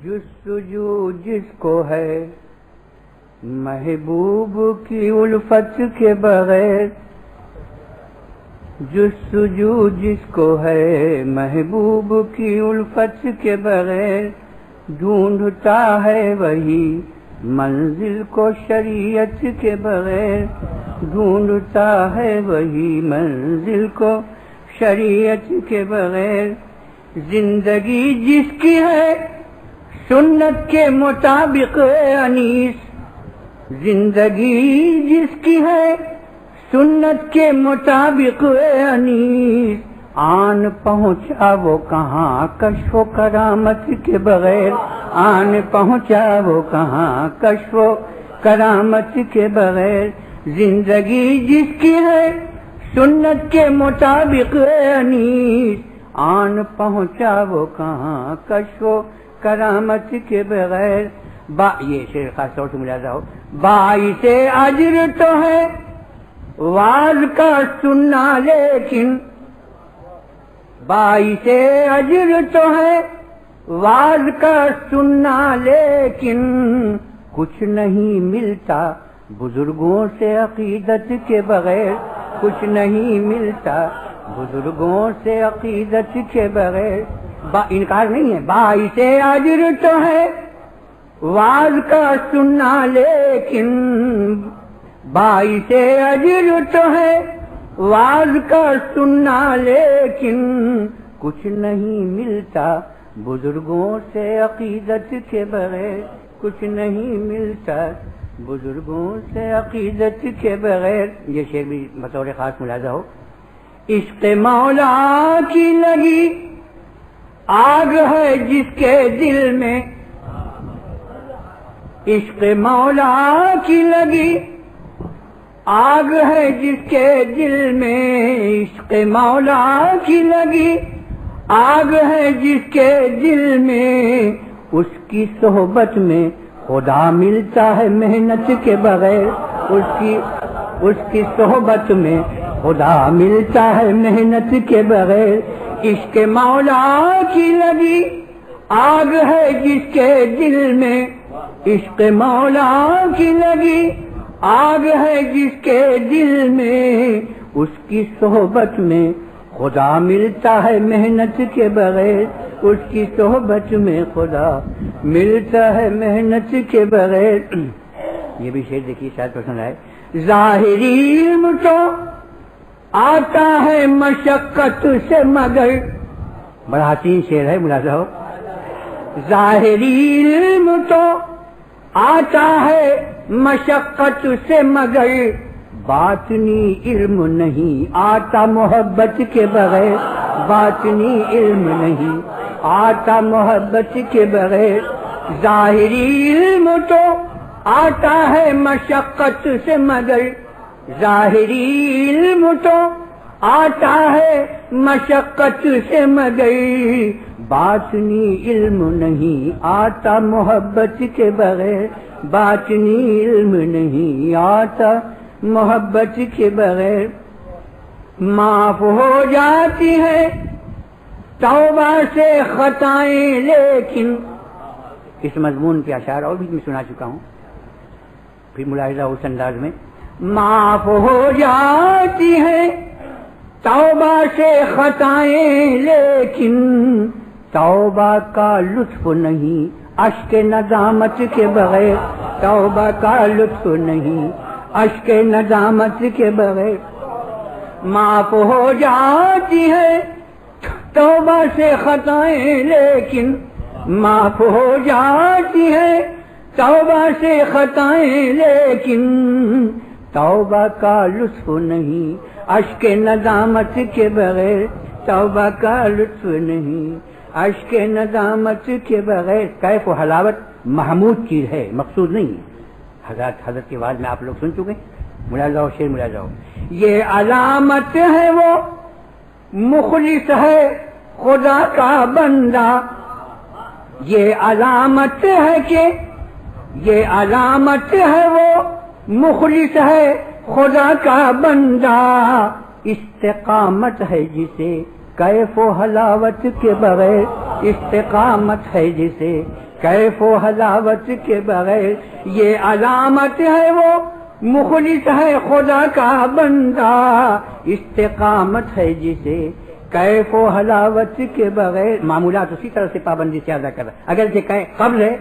جستجو جس کو ہے محبوب کی الفت کے بغیر، جستجو جس کو ہے محبوب کی الفت کے بغیر، ڈھونڈتا ہے وہی منزل کو شریعت کے بغیر، ڈھونڈتا ہے وہی منزل کو شریعت کے بغیر۔ زندگی جس کی ہے سنت کے مطابق انیس، زندگی جس کی ہے سنت کے مطابق انیس، آن پہنچا وہ کہاں کشف و کرامت کے بغیر، آن پہنچا وہ کہاں کشف و کرامت کے بغیر۔ زندگی جس کی ہے سنت کے مطابق انیس، آن پہنچا وہ کہاں کشف و کرامت کے بغیر۔ یہ شعر خاص طور سے ملاحظہ ہو، باعث اجر تو ہے واز کا سننا لیکن، باعث اجر تو ہے واز کا سننا لیکن، کچھ نہیں ملتا بزرگوں سے عقیدت کے بغیر، کچھ نہیں ملتا بزرگوں سے عقیدت کے بغیر۔ انکار نہیں ہے، باعث اجر تو ہے واز کا سننا لیکن، باعث اجر تو ہے واز کا سننا لیکن، کچھ نہیں ملتا بزرگوں سے عقیدت کے بغیر، کچھ نہیں ملتا بزرگوں سے عقیدت کے بغیر۔ یہ شعر بھی بطور خاص ملاحظہ ہو، عشق مولا کی لگی آگ ہے جس کے دل میں، عشق مولا کی لگی آگ ہے جس کے دل میں، عشق مولا کی لگی آگ ہے جس کے دل میں، اس کی صحبت میں خدا ملتا ہے محنت کے بغیر، اس کی صحبت میں خدا ملتا ہے محنت کے بغیر۔ عشق مولا کی لگی آگ ہے جس کے دل میں، عشق مولا کی لگی آگ ہے جس کے دل میں، اس کی صحبت میں خدا ملتا ہے محنت کے بغیر، اس کی صحبت میں خدا ملتا ہے محنت کے بغیر۔ یہ بھی شعر دیکھیے شاید پسند آئے، ظاہری علم تو آتا ہے مشقت سے مگر، بڑا حسین شعر ہے ملاحظہ ہو، ظاہری علم تو آتا ہے مشقت سے مگر، باطنی علم نہیں آتا محبت کے بغیر، باطنی علم نہیں آتا محبت کے بغیر۔ ظاہری علم تو آتا ہے مشقت سے مگر، ظاہری علم تو آتا ہے مشقت سے مگر، باطنی علم نہیں آتا محبت کے بغیر، باطنی علم نہیں آتا محبت کے بغیر۔ معاف ہو جاتی ہے توبہ سے خطائیں لیکن، اس مضمون کے اشعار اور بھی میں سنا چکا ہوں، پھر ملاحظہ اس انداز میں، معاف ہو جاتی ہے توبہ سے خطائیں لیکن، توبہ کا لطف نہیں اشک ندامت کے بغیر، توبہ کا لطف نہیں اشک ندامت کے بغیر۔ معاف ہو جاتی ہے توبہ سے خطائیں لیکن، معاف ہو جاتی ہے توبہ سے خطائیں لیکن، توبہ کا لطف نہیں اشک ندامت کے بغیر، توبہ کا لطف نہیں اشک ندامت کے بغیر۔ کیف و حلاوت محمود چیز ہے، مقصود نہیں ہے۔ حضرت کی آواز میں آپ لوگ سن چکے، ملاحظہ ہو، شعر ملاحظہ ہو۔ یہ علامت ہے وہ مخلص ہے خدا کا بندہ، یہ علامت ہے کہ، یہ علامت ہے وہ مخلص ہے خدا کا بندہ، استقامت ہے جسے کیف و حلاوت کے بغیر، استقامت ہے جسے کیف و حلاوت کے بغیر، یہ علامت ہے وہ مخلص ہے خدا کا بندہ، استقامت ہے جسے کیف و حلاوت کے بغیر، معمولات اسی طرح سے پابندی سے ادا کر رہا ہے، اگر کہ قبل ہے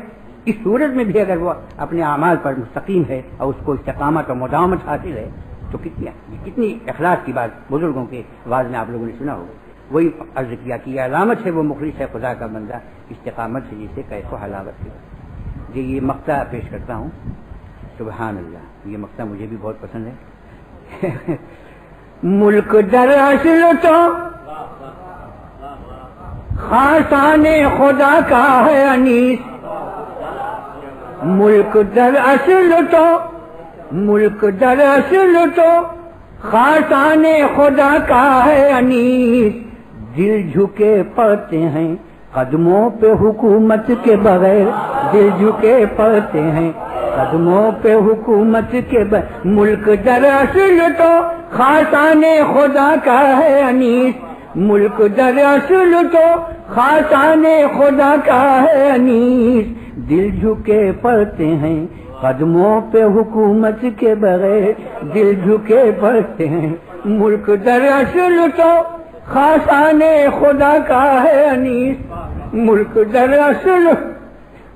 اس صورت میں بھی اگر وہ اپنے اعمال پر مستقیم ہے اور اس کو استقامت اور مداومت حاصل ہے تو کتنی اخلاص کی بات بزرگوں کے آواز میں آپ لوگوں نے سنا ہوگا۔ وہی عرض کیا کہ یہ علامت ہے وہ مخلص ہے خدا کا بندہ، استقامت سے جسے کیف و حلاوت کے بغیر۔ جی یہ مقطع پیش کرتا ہوں، سبحان اللہ، یہ مقطع مجھے بھی بہت پسند ہے۔ ملک در اصل تو خاصان خدا کا ہے انیس، ملک در اصل تو ملک در اصل تو خاصان خدا کا ہے انیس، دل جھکے پڑتے ہیں قدموں پہ حکومت کے بغیر، دل جھکے پڑتے ہیں قدموں پہ حکومت کے بغیر، ملک در اصل تو خاصان خدا کا ہے انیس، ملک در اصل تو خاصان خدا کا ہے انیس، دل جھکے پڑتے ہیں قدموں پہ حکومت کے بغیر، دل جھکے پڑتے ہیں، ملک در اصل تو خاصان خدا کا ہے انیس، ملک در اصل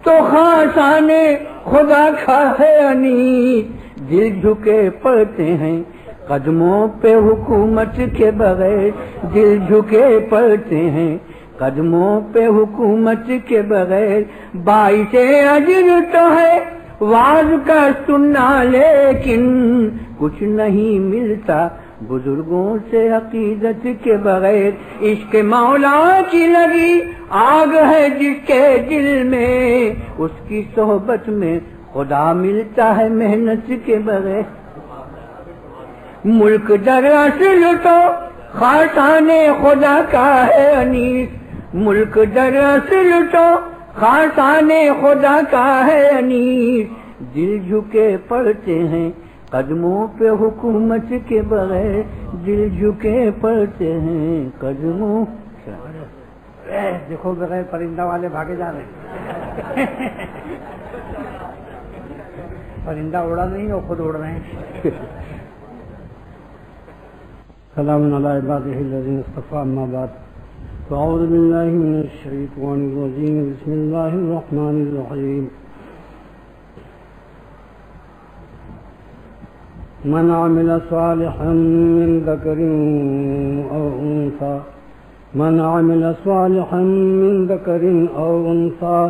تو خاصان خدا کا ہے انیس، دل جھکے پڑتے ہیں قدموں پہ حکومت کے بغیر، دل جھکے پڑتے ہیں قدموں پہ حکومت کے بغیر، باعث اجر تو ہے واز کا سننا لیکن کچھ نہیں ملتا بزرگوں سے عقیدت کے بغیر، عشق مولا کی لگی آگ ہے جس کے دل میں، اس کی صحبت میں خدا ملتا ہے محنت کے بغیر، ملک در اصل تو خاصان خدا کا ہے انیس، ملک در اصل تو خاصان خدا کا ہے انیس، دل جھکے پڑتے ہیں قدموں پہ حکومت کے بغیر، دل جھکے پڑتے ہیں قدموں۔ دیکھو بغیر پرندہ والے بھاگے جا رہے ہیں، پرندہ اڑا نہیں وہ خود اڑ رہے ہیں۔ سلام علی عبادہ الذین اصطفیٰ، اما بعد، فاعوذ باللہ من الشیطان الرجیم، بسم اللہ الرحمن الرحیم۔ من عمل صالحا من ذکر او انثى، من عمل صالحا من ذکر او انثى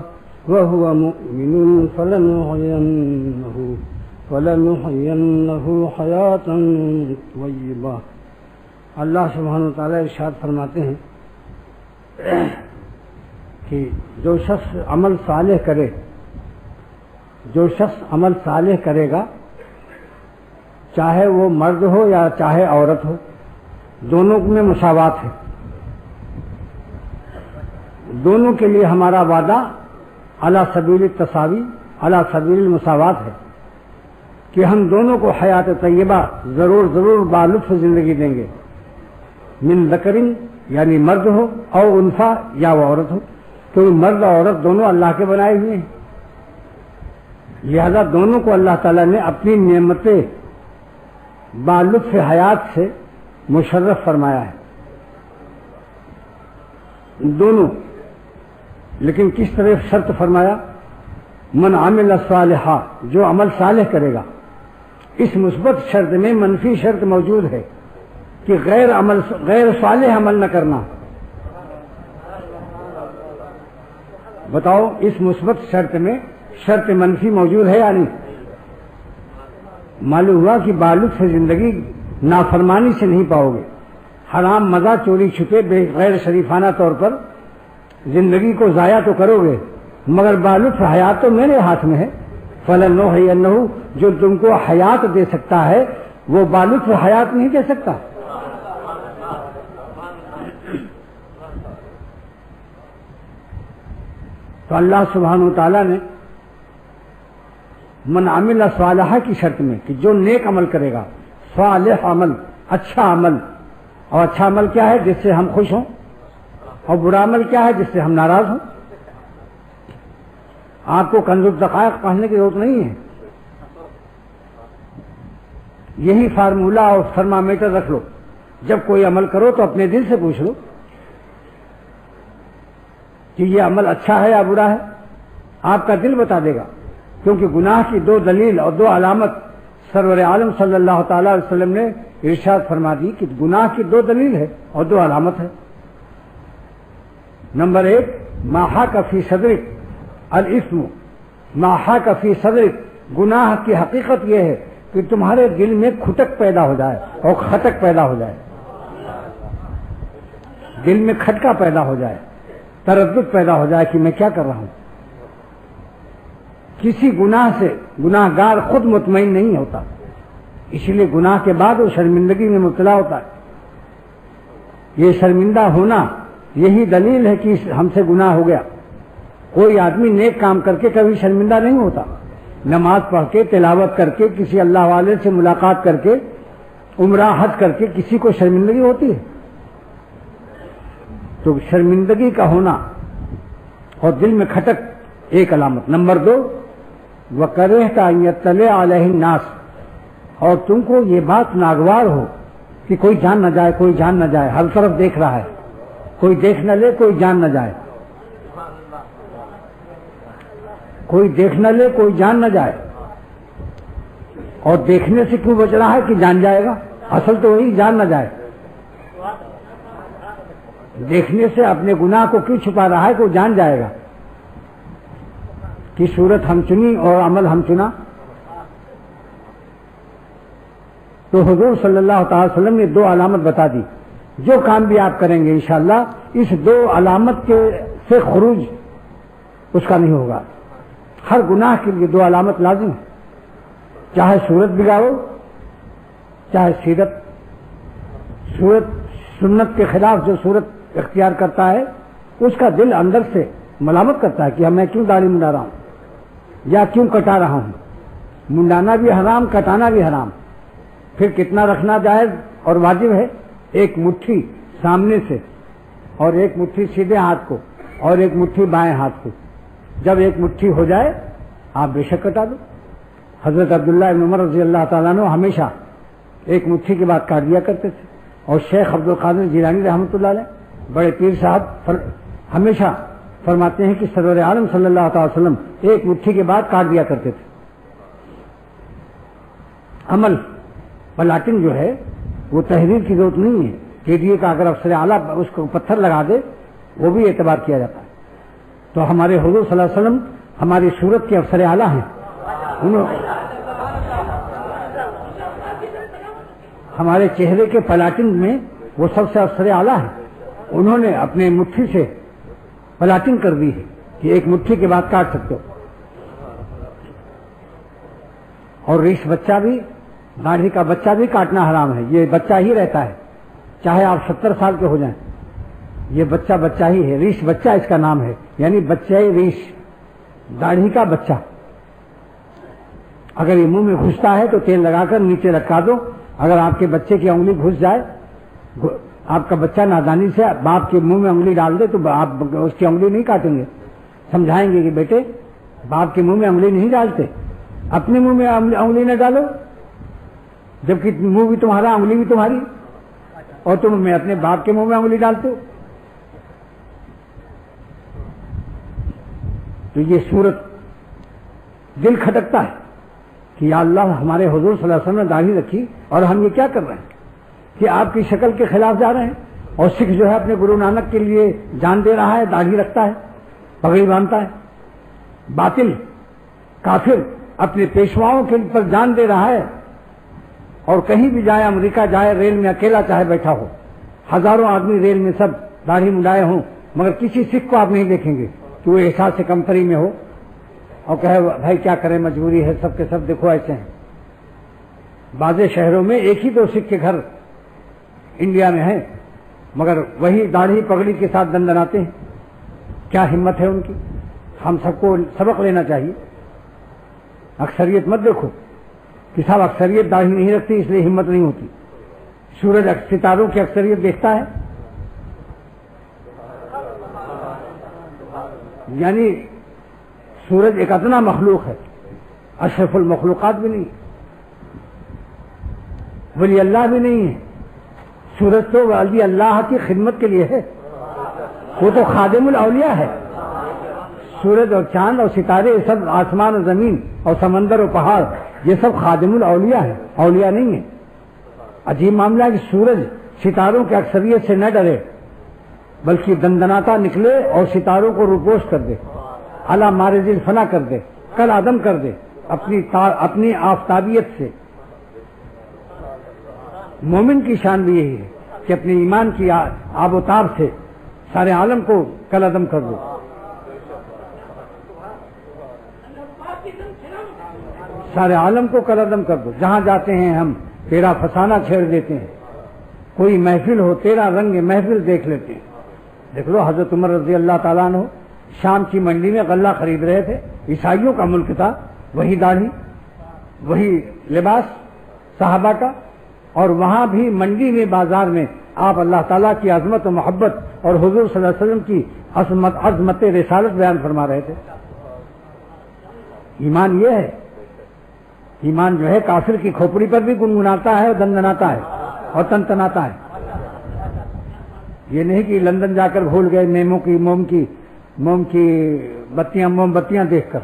وهو مؤمن فلنحيينه حياة طيبة۔ اللہ سبحانہ وتعالیٰ ارشاد فرماتے ہیں کہ جو شخص عمل صالح کرے، جو شخص عمل صالح کرے گا، چاہے وہ مرد ہو یا چاہے عورت ہو، دونوں میں مساوات ہے، دونوں کے لیے ہمارا وعدہ علی سبیل التساوی، علی سبیل المساوات ہے کہ ہم دونوں کو حیات طیبہ ضرور بالطف زندگی دیں گے، من ذکرن یعنی مرد ہو او انثیٰ یا وہ عورت ہو، تو مرد اور عورت دونوں اللہ کے بنائے ہوئے ہیں، لہذا دونوں کو اللہ تعالیٰ نے اپنی نعمتیں بالطف حیات سے مشرف فرمایا ہے، دونوں، لیکن کس طرح شرط فرمایا؟ من عمل صالحا، جو عمل صالح کرے گا۔ اس مثبت شرط میں منفی شرط موجود ہے کہ غیر صالح عمل نہ کرنا۔ بتاؤ اس مثبت شرط میں شرط منفی موجود ہے یا نہیں؟ معلوم ہوا کہ بالغ سے زندگی نافرمانی سے نہیں پاؤ گے، حرام مزہ چوری چھپے غیر شریفانہ طور پر زندگی کو ضائع تو کرو گے، مگر بالغ حیات تو میرے ہاتھ میں ہے، فلنحینہ، جو تم کو حیات دے سکتا ہے وہ بالغ حیات نہیں دے سکتا۔ تو اللہ سبحانہ وتعالیٰ نے من عمل صالحہ کی شرط میں کہ جو نیک عمل کرے گا، صالح عمل، اچھا عمل، اور اچھا عمل کیا ہے؟ جس سے ہم خوش ہوں، اور برا عمل کیا ہے جس سے ہم ناراض ہوں؟ آپ کو کنز الدقائق پڑھنے کی ضرورت نہیں ہے، یہی فارمولہ اور تھرمامیٹر رکھ لو، جب کوئی عمل کرو تو اپنے دل سے پوچھ لو کہ یہ عمل اچھا ہے یا برا ہے، آپ کا دل بتا دے گا، کیونکہ گناہ کی دو دلیل اور دو علامت سرور عالم صلی اللہ تعالی علیہ وسلم نے ارشاد فرما دی کہ گناہ کی دو دلیل ہے اور دو علامت ہے۔ نمبر 1 ما حاک فی صدرک الاسم، ما حاک فی صدرک، گناہ کی حقیقت یہ ہے کہ تمہارے دل میں کھٹک پیدا ہو جائے اور خٹک پیدا ہو جائے، دل میں کھٹکا پیدا ہو جائے، تردد پیدا ہو جائے کہ میں کیا کر رہا ہوں۔ کسی گناہ سے گناہ گار خود مطمئن نہیں ہوتا، اسی لیے گناہ کے بعد وہ شرمندگی میں مبتلا ہوتا ہے۔ یہ شرمندہ ہونا یہی دلیل ہے کہ ہم سے گناہ ہو گیا۔ کوئی آدمی نیک کام کر کے کبھی شرمندہ نہیں ہوتا، نماز پڑھ کے، تلاوت کر کے، کسی اللہ والے سے ملاقات کر کے، عمرہ حج کر کے کسی کو شرمندگی ہوتی ہے؟ تو شرمندگی کا ہونا اور دل میں کھٹک ایک علامت۔ نمبر 2 وَكَرِهْتَ أَن يَطَّلِعَ عَلَيْهِ النَّاسُ، اور تم کو یہ بات ناگوار ہو کہ کوئی جان نہ جائے، کوئی جان نہ جائے، ہر طرف دیکھ رہا ہے، کوئی دیکھ نہ لے، کوئی جان نہ جائے، کوئی دیکھ نہ لے، کوئی جان نہ جائے۔ اور دیکھنے سے کیوں بچ رہا ہے کہ جان جائے گا؟ اصل تو وہی جان نہ جائے۔ دیکھنے سے اپنے گناہ کو کیوں چھپا رہا ہے کہ وہ جان جائے گا کہ صورت ہم چنی اور عمل ہم چنا؟ تو حضور صلی اللہ تعالی وسلم نے 2 علامت بتا دی، جو کام بھی آپ کریں گے انشاءاللہ اس 2 علامت کے سے خروج اس کا نہیں ہوگا۔ ہر گناہ کے لیے 2 علامت لازم ہے، چاہے صورت بگاڑو، چاہے سیرت۔ صورت سنت کے خلاف جو صورت اختیار کرتا ہے اس کا دل اندر سے ملامت کرتا ہے کہ میں کیوں داڑھی منڈا رہا ہوں یا کیوں کٹا رہا ہوں۔ منڈانا بھی حرام، کٹانا بھی حرام۔ پھر کتنا رکھنا جائز اور واجب ہے؟ 1 مٹھی سامنے سے اور 1 مٹھی سیدھے ہاتھ کو اور 1 مٹھی بائیں ہاتھ کو۔ جب 1 مٹھی ہو جائے آپ بے شک کٹا دو۔ حضرت عبداللہ بن عمر رضی اللہ تعالیٰ عنہ ہمیشہ 1 مٹھی کے بعد کاٹ دیا کرتے تھے، اور شیخ عبد القادر جیلانی رحمۃ اللہ علیہ بڑے پیر صاحب ہمیشہ فرماتے ہیں کہ سرور عالم صلی اللہ تعالی وسلم 1 مٹھی کے بعد کاٹ دیا کرتے تھے۔ عمل پلاٹنگ جو ہے وہ تحریر کی ضرورت نہیں ہے، KDA کا اگر افسر اعلیٰ اس کو پتھر لگا دے وہ بھی اعتبار کیا جاتا ہے۔ تو ہمارے حضور صلی اللہ علیہ وسلم ہماری صورت کے افسر اعلیٰ ہیں، ہمارے چہرے کے پلاٹنگ میں وہ سب سے افسر اعلیٰ ہیں۔ انہوں نے اپنے مٹھی سے پلاٹنگ کر دی ہے کہ 1 مٹھی کے بعد کاٹ سکتے ہو۔ اور ریش بچہ بھی، داڑھی کا بچہ بھی کاٹنا حرام ہے، یہ بچہ ہی رہتا ہے، چاہے آپ 70 سال کے ہو جائیں، یہ بچہ بچہ ہی ہے، ریش بچہ اس کا نام ہے، یعنی بچہ ریش، داڑھی کا بچہ۔ اگر یہ منہ میں گھستا ہے تو تیل لگا کر نیچے رکھا دو، اگر آپ کے بچے کی انگلی گھس جائے، آپ کا بچہ نادانی سے باپ کے منہ میں انگلی ڈال دے تو آپ اس کی انگلی نہیں کاٹیں گے، سمجھائیں گے کہ بیٹے باپ کے منہ میں انگلی نہیں ڈالتے، اپنے منہ میں انگلی نہ ڈالو، جبکہ منہ بھی تمہارا، انگلی بھی تمہاری، اور تم میں اپنے باپ کے منہ میں انگلی ڈالتے ہو۔ تو یہ صورت دل کھٹکتا ہے کہ یا اللہ ہمارے حضور صلی اللہ علیہ وسلم نے داڑھی رکھی اور ہم یہ کیا کر رہے ہیں کہ آپ کی شکل کے خلاف جا رہے ہیں۔ اور سکھ جو ہے اپنے گرو نانک کے لیے جان دے رہا ہے، داڑھی رکھتا ہے، پگڑی باندھتا ہے۔ باطل کافر اپنے پیشواؤں کے پر جان دے رہا ہے، اور کہیں بھی جائے، امریکہ جائے، ریل میں اکیلا چاہے بیٹھا ہو، ہزاروں آدمی ریل میں سب داڑھی منڈائے ہوں، مگر کسی سکھ کو آپ نہیں دیکھیں گے کہ وہ احساس سے کمتری میں ہو اور کہے بھائی کیا کریں، مجبوری ہے، سب کے سب دیکھو ایسے ہیں۔ بعض شہروں میں 1 ہی 2 سکھ کے گھر انڈیا میں ہیں، مگر وہی داڑھی پگڑی کے ساتھ دندناتے ہیں۔ کیا ہمت ہے ان کی؟ ہم سب کو سبق لینا چاہیے۔ اکثریت مت دیکھو کہ صاحب اکثریت داڑھی نہیں رکھتی اس لیے ہمت نہیں ہوتی۔ سورج ستاروں کی اکثریت دیکھتا ہے، یعنی سورج ایک ادنا مخلوق ہے، اشرف المخلوقات بھی نہیں، ولی اللہ بھی نہیں ہے. سورج تو ولی اللہ کی خدمت کے لیے ہے، وہ تو خادم الاولیاء ہے. سورج اور چاند اور ستارے، یہ سب آسمان اور زمین اور سمندر اور پہاڑ، یہ سب خادم الاولیاء ہے، اولیاء نہیں ہے. عجیب معاملہ ہے کہ سورج ستاروں کی اکثریت سے نہ ڈرے بلکہ دندناتا نکلے اور ستاروں کو روپوش کر دے، اعلی مارج الفنا کر دے، کل عدم کر دے اپنی آفتابیت سے. مومن کی شان بھی یہی ہے کہ اپنے ایمان کی آب و تاب سے سارے عالم کو کل عدم کر دو. سارے عالم کو کل عدم کر دو. جہاں جاتے ہیں ہم تیرا فسانہ چھیڑ دیتے ہیں، کوئی محفل ہو تیرا رنگ محفل دیکھ لیتے ہیں. دیکھ لو حضرت عمر رضی اللہ تعالیٰ عنہ شام کی منڈی میں غلہ خرید رہے تھے، عیسائیوں کا ملک تھا، وہی داڑھی وہی لباس صحابہ کا، اور وہاں بھی منڈی میں بازار میں آپ اللہ تعالیٰ کی عظمت و محبت اور حضور صلی اللہ علیہ وسلم کی عظمت رسالت بیان فرما رہے تھے. ایمان یہ ہے، ایمان جو ہے کافر کی کھوپڑی پر بھی گنگناتا ہے اور دندناتا ہے اور تنتناتا ہے. یہ نہیں کہ لندن جا کر بھول گئے موم کی موم بتیاں دیکھ کر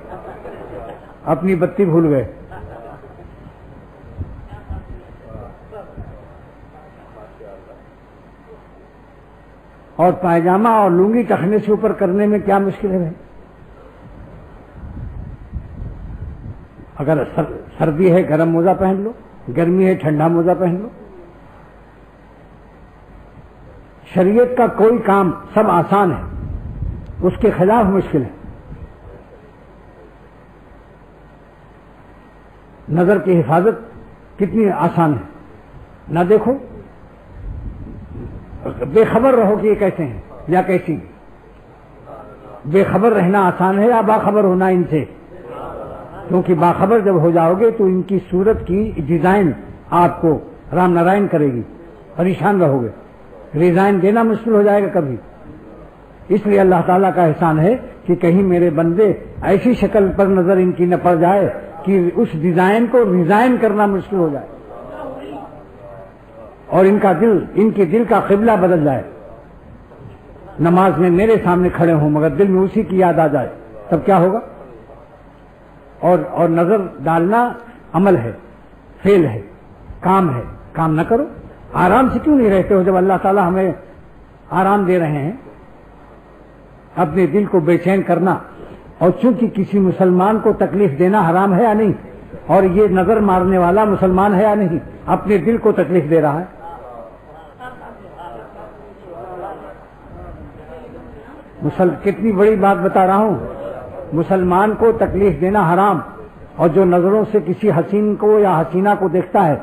اپنی بتی بھول گئے. اور پائجامہ اور لنگی ٹخنے سے اوپر کرنے میں کیا مشکل ہے بھائی؟ اگر سردی ہے گرم موزہ پہن لو، گرمی ہے ٹھنڈا موزہ پہن لو. شریعت کا کوئی کام سب آسان ہے، اس کے خلاف مشکل ہے. نظر کی حفاظت کتنی آسان ہے، نہ دیکھو، بے خبر رہو کہ یہ کیسے ہیں یا کیسی. بے خبر رہنا آسان ہے یا باخبر ہونا ان سے؟ کیونکہ باخبر جب ہو جاؤ گے تو ان کی صورت کی ڈیزائن آپ کو رام نارائن کرے گی، پریشان رہو گے، ریزائن دینا مشکل ہو جائے گا کبھی. اس لیے اللہ تعالیٰ کا احسان ہے کہ کہیں میرے بندے ایسی شکل پر نظر ان کی نہ پڑ جائے کہ اس ڈیزائن کو ریزائن کرنا مشکل ہو جائے اور ان کے دل کا قبلہ بدل جائے. نماز میں میرے سامنے کھڑے ہوں مگر دل میں اسی کی یاد آ جائے، تب کیا ہوگا؟ اور نظر ڈالنا عمل ہے، فعل ہے، کام ہے. کام نہ کرو، آرام سے کیوں نہیں رہتے ہو جب اللہ تعالیٰ ہمیں آرام دے رہے ہیں؟ اپنے دل کو بے چین کرنا، اور چونکہ کسی مسلمان کو تکلیف دینا حرام ہے یا نہیں، اور یہ نظر مارنے والا مسلمان ہے یا نہیں، اپنے دل کو تکلیف دے رہا ہے. کتنی بڑی بات بتا رہا ہوں. مسلمان کو تکلیف دینا حرام، اور جو نظروں سے کسی حسین کو یا حسینہ کو دیکھتا ہے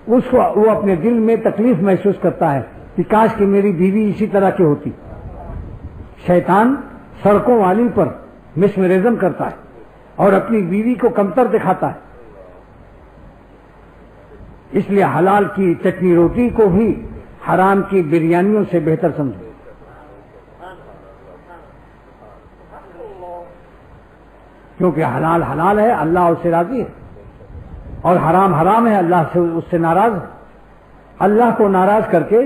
اس کو وہ اپنے دل میں تکلیف محسوس کرتا ہے کہ کاش کہ میری بیوی اسی طرح کی ہوتی. شیطان سڑکوں والی پر مسمرزم کرتا ہے اور اپنی بیوی کو کمتر دکھاتا ہے. اس لیے حلال کی چٹنی روٹی کو بھی حرام کی بریانیوں سے بہتر سمجھو. کیونکہ حلال حلال ہے، اللہ اس سے راضی ہے، اور حرام حرام ہے، اللہ سے اس سے ناراض ہے. اللہ کو ناراض کر کے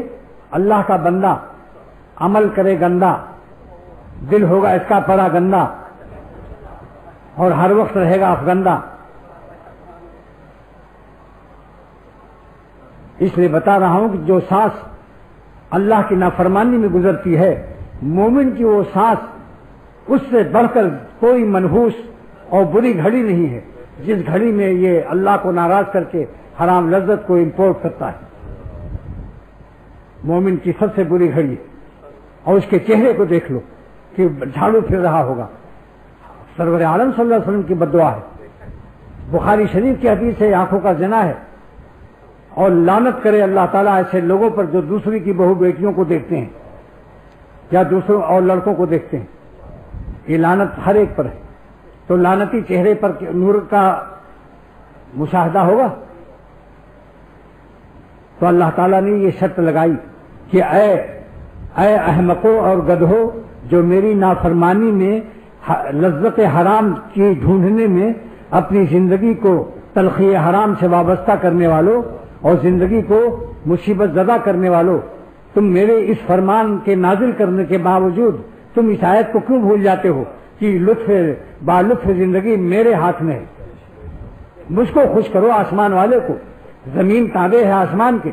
اللہ کا بندہ عمل کرے گندا، دل ہوگا اس کا پڑا گندا اور ہر وقت رہے گا افگندہ. اس لیے بتا رہا ہوں کہ جو سانس اللہ کی نافرمانی میں گزرتی ہے، مومن کی وہ سانس اس سے بڑھ کر کوئی منحوس اور بری گھڑی نہیں ہے جس گھڑی میں یہ اللہ کو ناراض کر کے حرام لذت کو امپورٹ کرتا ہے. مومن کی سب سے بری گھڑی ہے، اور اس کے چہرے کو دیکھ لو کہ جھاڑو پھر رہا ہوگا. سرور عالم صلی اللہ علیہ وسلم کی بددعا ہے، بخاری شریف کی حدیث ہے، آنکھوں کا زنا ہے. اور لعنت کرے اللہ تعالیٰ ایسے لوگوں پر جو دوسری کی بہو بیٹیوں کو دیکھتے ہیں یا دوسروں اور لڑکوں کو دیکھتے ہیں. یہ لعنت ہر ایک پر ہے. تو لعنتی چہرے پر نور کا مشاہدہ ہوگا. تو اللہ تعالیٰ نے یہ شرط لگائی کہ اے احمقوں اور گدھوں جو میری نافرمانی میں لذت حرام کی ڈھونڈنے میں اپنی زندگی کو تلخی حرام سے وابستہ کرنے والوں اور زندگی کو مصیبت زدہ کرنے والوں، تم میرے اس فرمان کے نازل کرنے کے باوجود تم اس آیت کو کیوں بھول جاتے ہو کہ بالطف زندگی میرے ہاتھ میں ہے؟ مجھ کو خوش کرو، آسمان والے کو، زمین تابع ہے آسمان کے،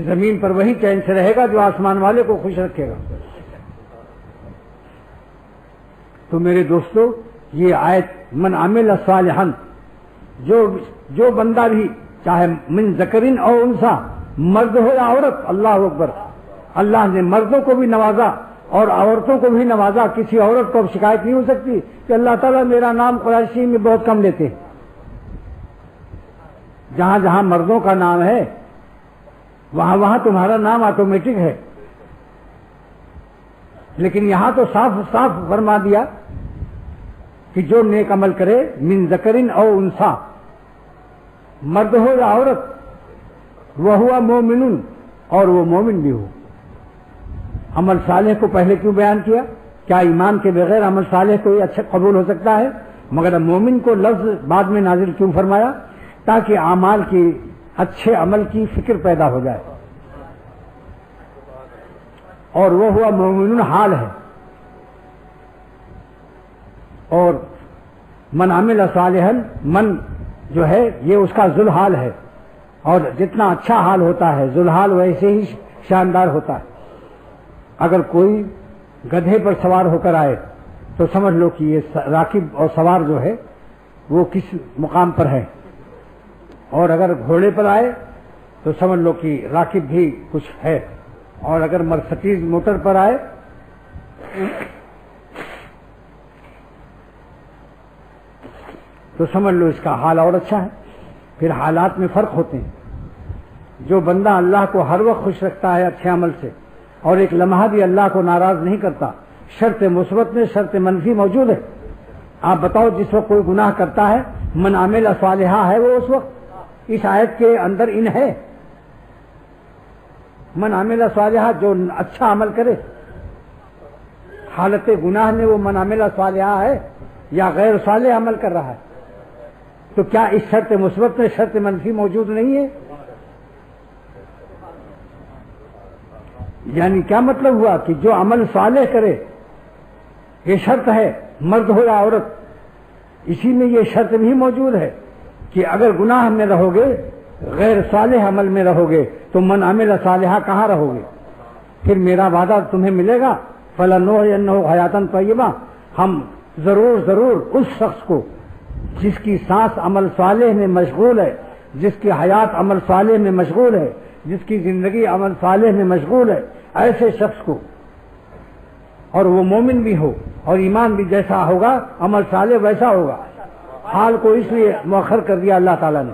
زمین پر وہی چین سے رہے گا جو آسمان والے کو خوش رکھے گا۔ تو میرے دوستو، یہ آیت من عمل صالحا، جو بندہ بھی چاہے من ذکرن او انثی، مرد ہو یا عورت، اللہ اکبر، اللہ نے مردوں کو بھی نوازا اور عورتوں کو بھی نوازا۔ کسی عورت کو اب شکایت نہیں ہو سکتی کہ اللہ تعالیٰ میرا نام قریشی میں بہت کم لیتے ہیں۔ جہاں جہاں مردوں کا نام ہے وہاں وہاں تمہارا نام آٹومیٹک ہے، لیکن یہاں تو صاف صاف فرما دیا کہ جو نیک عمل کرے من ذکرن او انثی، مرد ہو یا عورت، وہ ہوا مومن، اور وہ مومن بھی ہو۔ عمل صالح کو پہلے کیوں بیان کیا؟ کیا ایمان کے بغیر عمل صالح کوئی اچھا قبول ہو سکتا ہے؟ مگر مومن کو لفظ بعد میں نازل کیوں فرمایا؟ تاکہ اعمال کی اچھے عمل کی فکر پیدا ہو جائے، اور وہ ہوا مومن حال ہے، اور من عمل صالحا، من جو ہے یہ اس کا ذوالحال ہے، اور جتنا اچھا حال ہوتا ہے ذوالحال ویسے ہی شاندار ہوتا ہے۔ اگر کوئی گدھے پر سوار ہو کر آئے تو سمجھ لو کہ یہ راکب اور سوار جو ہے وہ کس مقام پر ہے، اور اگر گھوڑے پر آئے تو سمجھ لو کہ راکب بھی کچھ ہے، اور اگر مرسڈیز موٹر پر آئے تو سمجھ لو اس کا حال اور اچھا ہے۔ پھر حالات میں فرق ہوتے ہیں۔ جو بندہ اللہ کو ہر وقت خوش رکھتا ہے اچھے عمل سے، اور ایک لمحہ بھی اللہ کو ناراض نہیں کرتا، شرط مثبت میں شرط منفی موجود ہے۔ آپ بتاؤ، جس وقت کوئی گناہ کرتا ہے من عمل صالحا ہے، وہ اس وقت اس آیت کے اندر ان ہے، من عمل صالحا، جو اچھا عمل کرے، حالت گناہ میں وہ من عمل صالحا ہے یا غیر صالح عمل کر رہا ہے؟ تو کیا اس شرط مثبت میں شرط منفی موجود نہیں ہے؟ یعنی کیا مطلب ہوا کہ جو عمل صالح کرے، یہ شرط ہے، مرد ہو یا عورت، اسی میں یہ شرط بھی موجود ہے کہ اگر گناہ میں رہو گے، غیر صالح عمل میں رہو گے، تو من عمل صالحہ کہاں رہو گے؟ پھر میرا وعدہ تمہیں ملے گا، فَلَنُحْيِيَنَّهُ حَيَاةً طَيِّبَةً، ہم ضرور اس شخص کو جس کی سانس عمل صالح میں مشغول ہے، جس کی حیات عمل صالح میں مشغول ہے، جس کی زندگی عمل صالح میں مشغول ہے، ایسے شخص کو، اور وہ مومن بھی ہو اور ایمان بھی جیسا ہوگا عمل صالح ویسا ہوگا۔ حال کو اس لیے مؤخر کر دیا اللہ تعالیٰ نے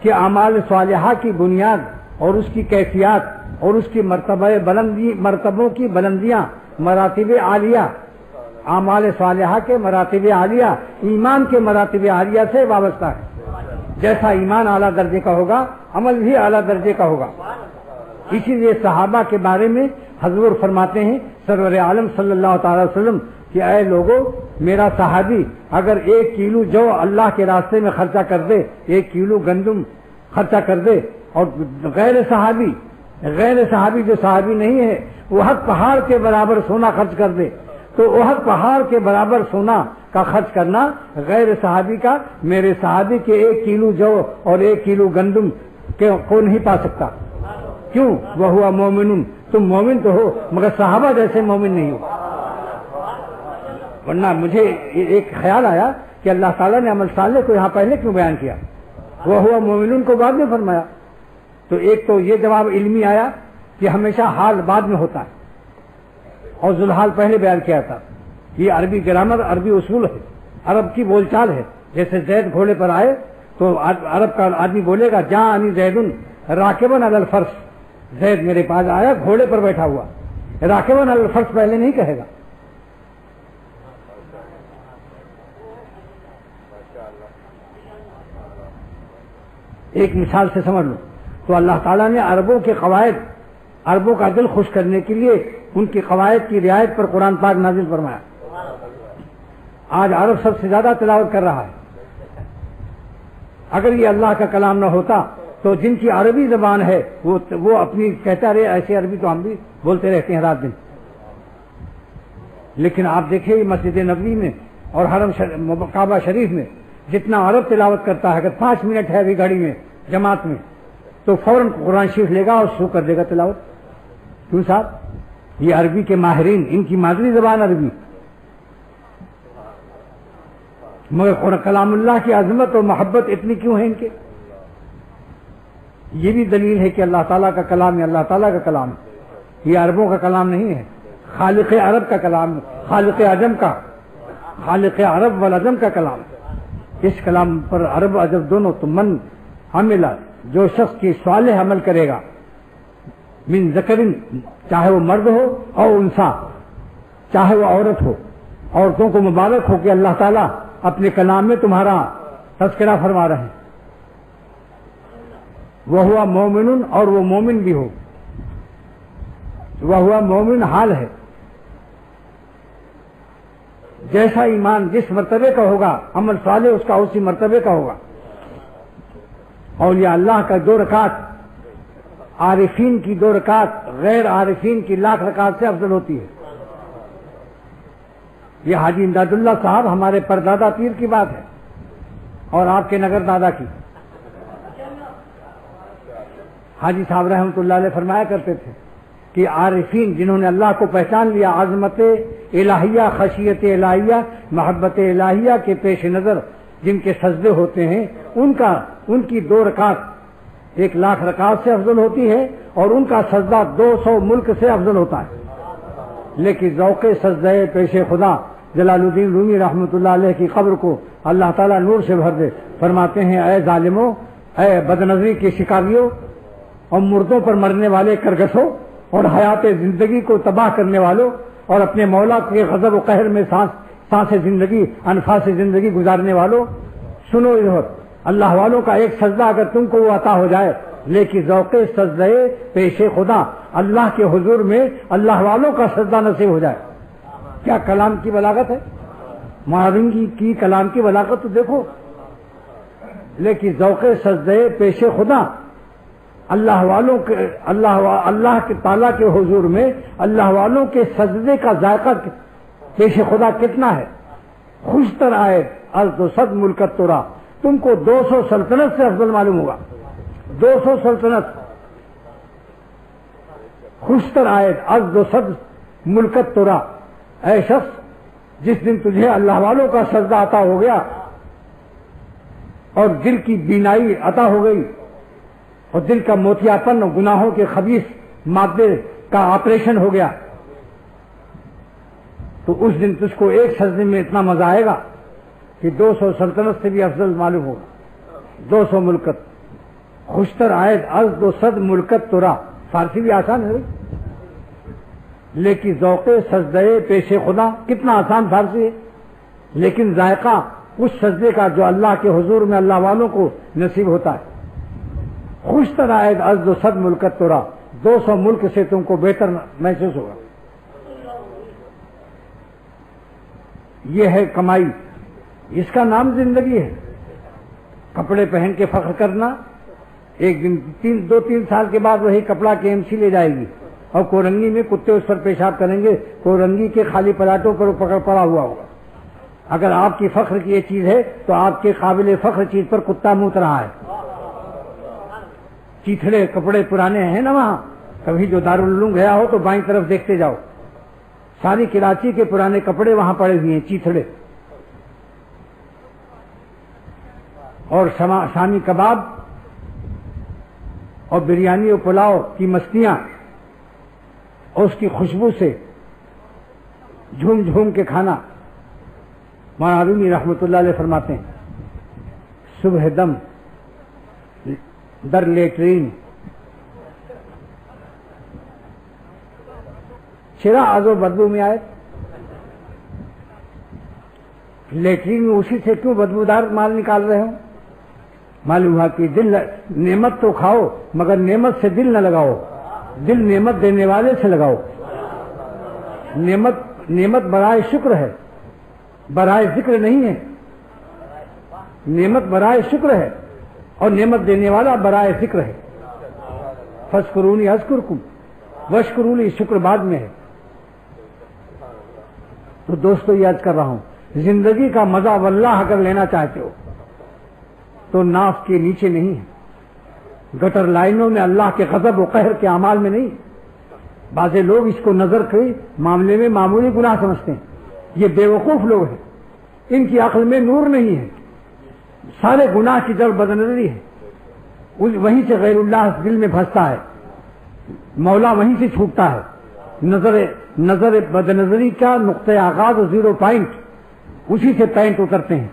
کہ اعمال صالحہ کی بنیاد اور اس کی کیفیات اور اس کی مرتبوں کی بلندیاں، مراتب عالیہ، اعمال صالحہ کے مراتب عالیہ ایمان کے مراتب عالیہ سے وابستہ ہے۔ جیسا ایمان اعلیٰ درجے کا ہوگا، عمل بھی اعلیٰ درجے کا ہوگا۔ اسی لیے صحابہ کے بارے میں حضور فرماتے ہیں سرور عالم صلی اللہ تعالی وسلم کہ اے لوگوں، میرا صحابی اگر 1 کلو جو اللہ کے راستے میں خرچہ کر دے، 1 کلو گندم خرچہ کر دے، اور غیر صحابی جو صحابی نہیں ہے وہ احد پہاڑ کے برابر سونا خرچ کر دے، تو احد پہاڑ کے برابر سونا کا خرچ کرنا غیر صحابی کا میرے صحابی کے 1 کلو جو اور 1 کلو گندم کو نہیں پا سکتا۔ کیوں؟ وہ ہوا مومن، تم مومن تو ہو مگر صحابہ جیسے مومن نہیں ہو۔ ورنہ مجھے ایک خیال آیا کہ اللہ تعالیٰ نے عمل صالح کو یہاں پہلے کیوں بیان کیا، وہ ہوا مومن کو بعد میں فرمایا؟ تو ایک تو یہ جواب علمی آیا کہ ہمیشہ حال بعد میں ہوتا ہے، اور ذوالحال پہلے بیان کیا تھا۔ یہ عربی گرامر، عربی اصول ہے، عرب کی بول چال ہے۔ جیسے زید گھوڑے پر آئے تو عرب کا آدمی بولے گا جاءنی زید راکبا علی الفرس، زید میرے پاس آیا گھوڑے پر بیٹھا ہوا، راکبا علی الفرس پہلے نہیں کہے گا۔ ایک مثال سے سمجھ لو تو اللہ تعالیٰ نے عربوں کے قواعد عربوں کا دل خوش کرنے کے لیے ان کی قواعد کی رعایت پر قرآن پاک نازل فرمایا. آج عرب سب سے زیادہ تلاوت کر رہا ہے. اگر یہ اللہ کا کلام نہ ہوتا تو جن کی عربی زبان ہے وہ اپنی کہتا رہے ایسے عربی تو ہم بھی بولتے رہتے ہیں رات دن. لیکن آپ دیکھیں مسجد نبوی میں اور حرم کعبہ شریف میں جتنا عرب تلاوت کرتا ہے، اگر 5 منٹ ہے ابھی گھڑی میں جماعت میں تو فوراً قرآن شریف لے گا اور شروع کر دے گا تلاوت. کیوں صاحب؟ یہ عربی کے ماہرین، ان کی مادری زبان عربی، مگر کلام اللہ کی عظمت اور محبت اتنی کیوں ہے ان کے؟ یہ بھی دلیل ہے کہ اللہ تعالیٰ کا کلام یہ اللہ تعالیٰ کا کلام ہے، یہ عربوں کا کلام نہیں ہے، خالق عرب کا کلام ہے، خالق عرب والعجم کا کلام ہے. اس کلام پر عرب عجم دونوں تو من عمل، جو شخص کی صالح عمل کرے گا، من ذکرن، چاہے وہ مرد ہو اور انسا، چاہے وہ عورت ہو. عورتوں کو مبارک ہو کہ اللہ تعالیٰ اپنے کلام میں تمہارا تذکرہ فرما رہے ہیں. وہ ہوا مومن، اور وہ مومن بھی ہو، وہ ہوا مومن حال ہے. جیسا ایمان جس مرتبے کا ہوگا عمل صالح اس کا اسی مرتبے کا ہوگا. اولیاء اللہ کا 2 رکعت، عارفین کی 2 رکعت غیر عارفین کی 1,00,000 رکعت سے افضل ہوتی ہے. یہ حاجی امداد اللہ صاحب ہمارے پردادا پیر کی بات ہے اور آپ کے نگر دادا کی. حاجی صاحب رحمۃ اللہ علیہ فرمایا کرتے تھے کہ عارفین جنہوں نے اللہ کو پہچان لیا، عظمت الہیہ، خشیت الہیہ، محبت الہیہ کے پیش نظر جن کے سجدے ہوتے ہیں ان کی 2 رکعت 1,00,000 رکعت سے افضل ہوتی ہے اور ان کا سجدہ 200 ملک سے افضل ہوتا ہے. لیکن ذوق سجدہ پیش خدا جلال الدین رومی رحمۃ اللہ علیہ کی قبر کو اللہ تعالیٰ نور سے بھر دے. فرماتے ہیں اے ظالموں، اے بدنظری کے شکاریوں اور مردوں پر مرنے والے کرگسوں اور حیات زندگی کو تباہ کرنے والوں اور اپنے مولا کے غضب و قہر میں سانس زندگی، انفاس زندگی گزارنے والوں، سنو ادھر. اللہ والوں کا ایک سجدہ اگر تم کو وہ عطا ہو جائے، لیکن ذوق سجدہ پیش خدا اللہ کے حضور میں اللہ والوں کا سجدہ نصیب ہو جائے. کیا کلام کی بلاغت ہے، معاونگی کی کلام کی بلاغت تو دیکھو. لیکن ذوق سجدہ پیش خدا اللہ والوں کے اللہ کے تعالیٰ کے حضور میں اللہ والوں کے سجدے کا ذائقہ پیش خدا کتنا ہے. خوشتر آئے از 200 ملکت تورا، تم کو 200 سلطنت سے افضل معلوم ہوگا. 200 سلطنت خوشتر آئے از 200 ملکت تورا. اے شخص جس دن تجھے اللہ والوں کا سجدہ عطا ہو گیا اور دل کی بینائی عطا ہو گئی اور دل کا موتیاپن اور گناہوں کے خبیث مادے کا آپریشن ہو گیا، تو اس دن تجھ کو ایک سجدے میں اتنا مزہ آئے گا کہ 200 سلطنت سے بھی افضل معلوم ہوگا. 200 ملکت خوشتر آئے از 200 ملکت تورا. فارسی بھی آسان ہے لیکن ذوق سجدہ پیش خدا کتنا آسان فارسی ہے، لیکن ذائقہ اس سجدے کا جو اللہ کے حضور میں اللہ والوں کو نصیب ہوتا ہے. خوشتر آئے از 200 ملکت تورا، 200 ملک سے تم کو بہتر محسوس ہوگا. یہ ہے کمائی، اس کا نام زندگی ہے. کپڑے پہن کے فخر کرنا، ایک دن 2-3 سال کے بعد وہی کپڑا KMC لے جائے گی اور کورنگی میں کتے اس پر پیشاب کریں گے، کورنگی کے خالی پلاٹوں پر پکڑ پڑا ہوا ہوگا. اگر آپ کی فخر کی یہ چیز ہے تو آپ کے قابل فخر چیز پر کتا موت رہا ہے. چیتھڑے کپڑے پرانے ہیں نا وہاں، کبھی جو دارالعلوم گیا ہو تو بائیں طرف دیکھتے جاؤ، ساری کراچی کے پرانے کپڑے وہاں پڑے ہوئے ہیں، چیتھڑے. اور شامی کباب اور بریانی اور پلاؤ کی مستیاں اور اس کی خوشبو سے جھوم جھوم کے کھانا. مولانا رومی رحمۃ اللہ علیہ فرماتے ہیں صبح دم در لیٹرین چرا آزو بدبو میں آئے. لیٹرین میں اسی سے کیوں بدبودار مال نکال رہے ہوں؟ معلوم ہوا کہ دل نعمت تو کھاؤ مگر نعمت سے دل نہ لگاؤ. دل نعمت دینے والے سے لگاؤ. نعمت برائے شکر ہے، برائے ذکر نہیں ہے. نعمت برائے شکر ہے اور نعمت دینے والا برائے ذکر ہے. فاذکرونی اذکرکم واشکروا لی، شکر بعد میں ہے. تو دوستو یاد کر رہا ہوں، زندگی کا مزہ واللہ اگر لینا چاہتے ہو تو ناف کے نیچے نہیں ہے، گٹر لائنوں میں اللہ کے غضب و قہر کے اعمال میں نہیں. بعض لوگ اس کو نظر کے معاملے میں معمولی گناہ سمجھتے ہیں. یہ بے وقوف لوگ ہیں، ان کی عقل میں نور نہیں ہے. سارے گناہ کی جڑ بدنظری ہے، وہیں سے غیر اللہ دل میں پھنستا ہے، مولا وہیں سے چھوٹتا ہے. نظر بدنظری کا نقطۂ آغاز اور زیرو پوائنٹ، اسی سے پینٹ اترتے ہیں.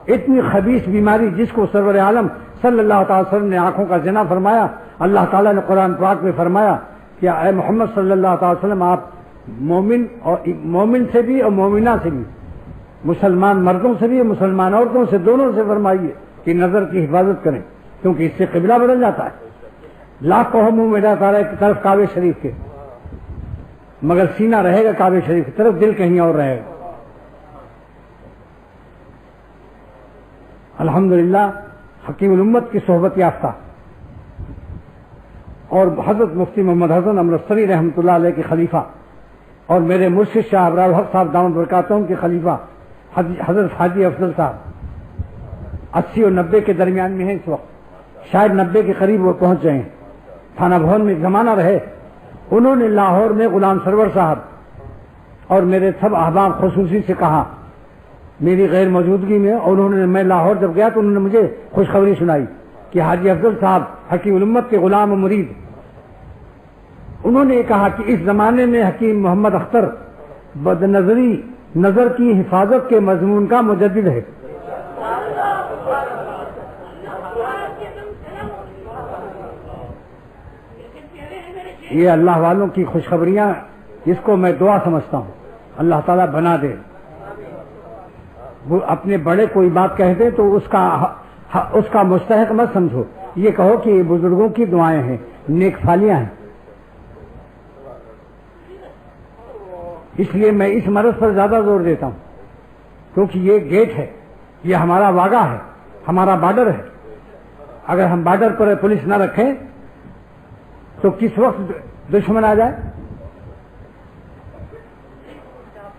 اتنی خبیث بیماری جس کو سرور عالم صلی اللہ تعالی وسلم نے آنکھوں کا زنا فرمایا، اللہ تعالیٰ نے قرآن پاک میں فرمایا کہ اے محمد صلی اللہ تعالی وسلم، آپ مومن سے بھی اور مومنہ سے بھی، مسلمان مردوں سے بھی اور مسلمان عورتوں سے، دونوں سے فرمائیے کہ نظر کی حفاظت کریں، کیونکہ اس سے قبلہ بدل جاتا ہے. لاکھ کہو منہ میں جاتا رہے کی طرف کعبہ شریف کے، مگر سینہ رہے گا کعبہ شریف کی طرف، دل کہیں اور رہے گا. الحمدللہ حکیم الامت کی صحبت یافتہ اور حضرت مفتی محمد حسن امرتسری رحمۃ اللہ علیہ کے خلیفہ اور میرے مرشد شاہ ابرار الحق صاحب دامت برکاتہم کے خلیفہ حضرت حاجی افضل صاحب 80 اور 90 کے درمیان میں ہیں اس وقت، شاید 90 کے قریب وہ پہنچ گئے ہیں. تھانہ بھون میں زمانہ رہے. انہوں نے لاہور میں غلام سرور صاحب اور میرے سب احباب خصوصی سے کہا میری غیر موجودگی میں، اور میں لاہور جب گیا تو انہوں نے مجھے خوشخبری سنائی کہ حاجی افضل صاحب حکیم الامت کے غلام و مرید، انہوں نے کہا کہ اس زمانے میں حکیم محمد اختر بدنظری نظر کی حفاظت کے مضمون کا مجدد ہے. یہ اللہ والوں کی خوشخبریاں، اس کو میں دعا سمجھتا ہوں اللہ تعالیٰ بنا دے. وہ اپنے بڑے کوئی بات کہہ دے تو اس کا مستحق مت سمجھو، یہ کہو کہ یہ بزرگوں کی دعائیں ہیں، نیک فالیاں ہیں. اس لیے میں اس مرض پر زیادہ زور دیتا ہوں، کیونکہ یہ گیٹ ہے، یہ ہمارا واگا ہے، ہمارا بارڈر ہے. اگر ہم بارڈر پر پولیس نہ رکھیں تو کس وقت دشمن آ جائے.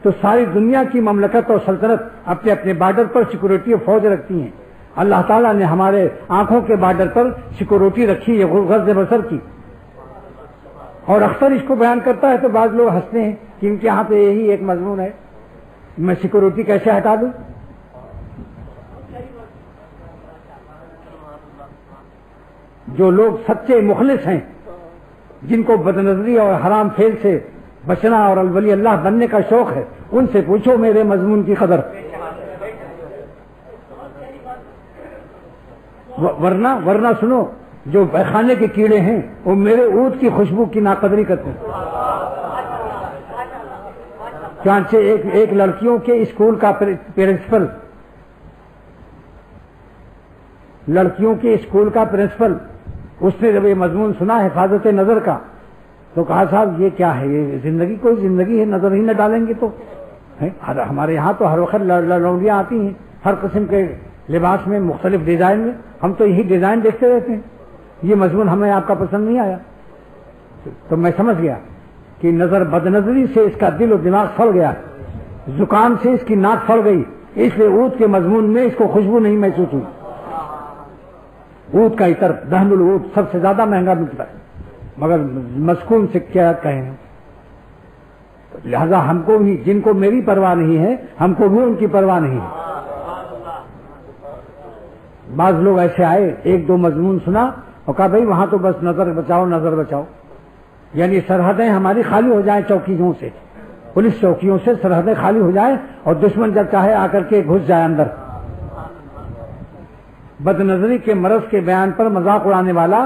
تو ساری دنیا کی مملکت اور سلطنت اپنے اپنے بارڈر پر سیکورٹی اور فوج رکھتی ہیں. اللہ تعالیٰ نے ہمارے آنکھوں کے بارڈر پر سیکورٹی رکھی ہے غض بصر کی. اور اکثر اس کو بیان کرتا ہے تو بعض لوگ ہنستے ہیں کہ ان کے یہاں پہ یہی ایک مضمون ہے، میں سیکورٹی کیسے ہٹا دوں. جو لوگ سچے مخلص ہیں، جن کو بدنظری اور حرام فعل سے بچنا اور ولی اللہ بننے کا شوق ہے، ان سے پوچھو میرے مضمون کی قدر. ورنہ سنو، جو خانے کے کیڑے ہیں وہ میرے اونٹ کی خوشبو کی ناقدری کرتے ہیں. چانچہ ایک لڑکیوں کے اسکول کا پرنسپل، لڑکیوں کے اسکول کا پرنسپل، اس نے جب یہ مضمون سنا حفاظت نظر کا تو کہا صاحب یہ کیا ہے، یہ زندگی کوئی زندگی ہے، نظر ہی نہ ڈالیں گے تو. ہمارے یہاں تو ہر وقت لڑکیاں آتی ہیں ہر قسم کے لباس میں، مختلف ڈیزائن میں، ہم تو یہی ڈیزائن دیکھتے رہتے ہیں. یہ مضمون ہمیں آپ کا پسند نہیں آیا تو میں سمجھ گیا کہ نظر بدنظری سے اس کا دل و دماغ پھل گیا، زکام سے اس کی ناک پھل گئی، اس لیے اونٹ کے مضمون میں اس کو خوشبو نہیں محسوس ہوئی. اونٹ کا عطر دہن العود سب سے زیادہ مہنگا ملتا ہے، مگر مسکون سے کیا کہیں. لہذا ہم کو بھی، جن کو میری پرواہ نہیں ہے، ہم کو بھی ان کی پرواہ نہیں ہے. بعض لوگ ایسے آئے، ایک دو مضمون سنا اور کہا بھائی وہاں تو بس نظر بچاؤ نظر بچاؤ، یعنی سرحدیں ہماری خالی ہو جائیں چوکیوں سے، پولیس چوکیوں سے سرحدیں خالی ہو جائیں اور دشمن جب چاہے آ کر کے گھس جائے اندر. بدنظری کے مرض کے بیان پر مذاق اڑانے والا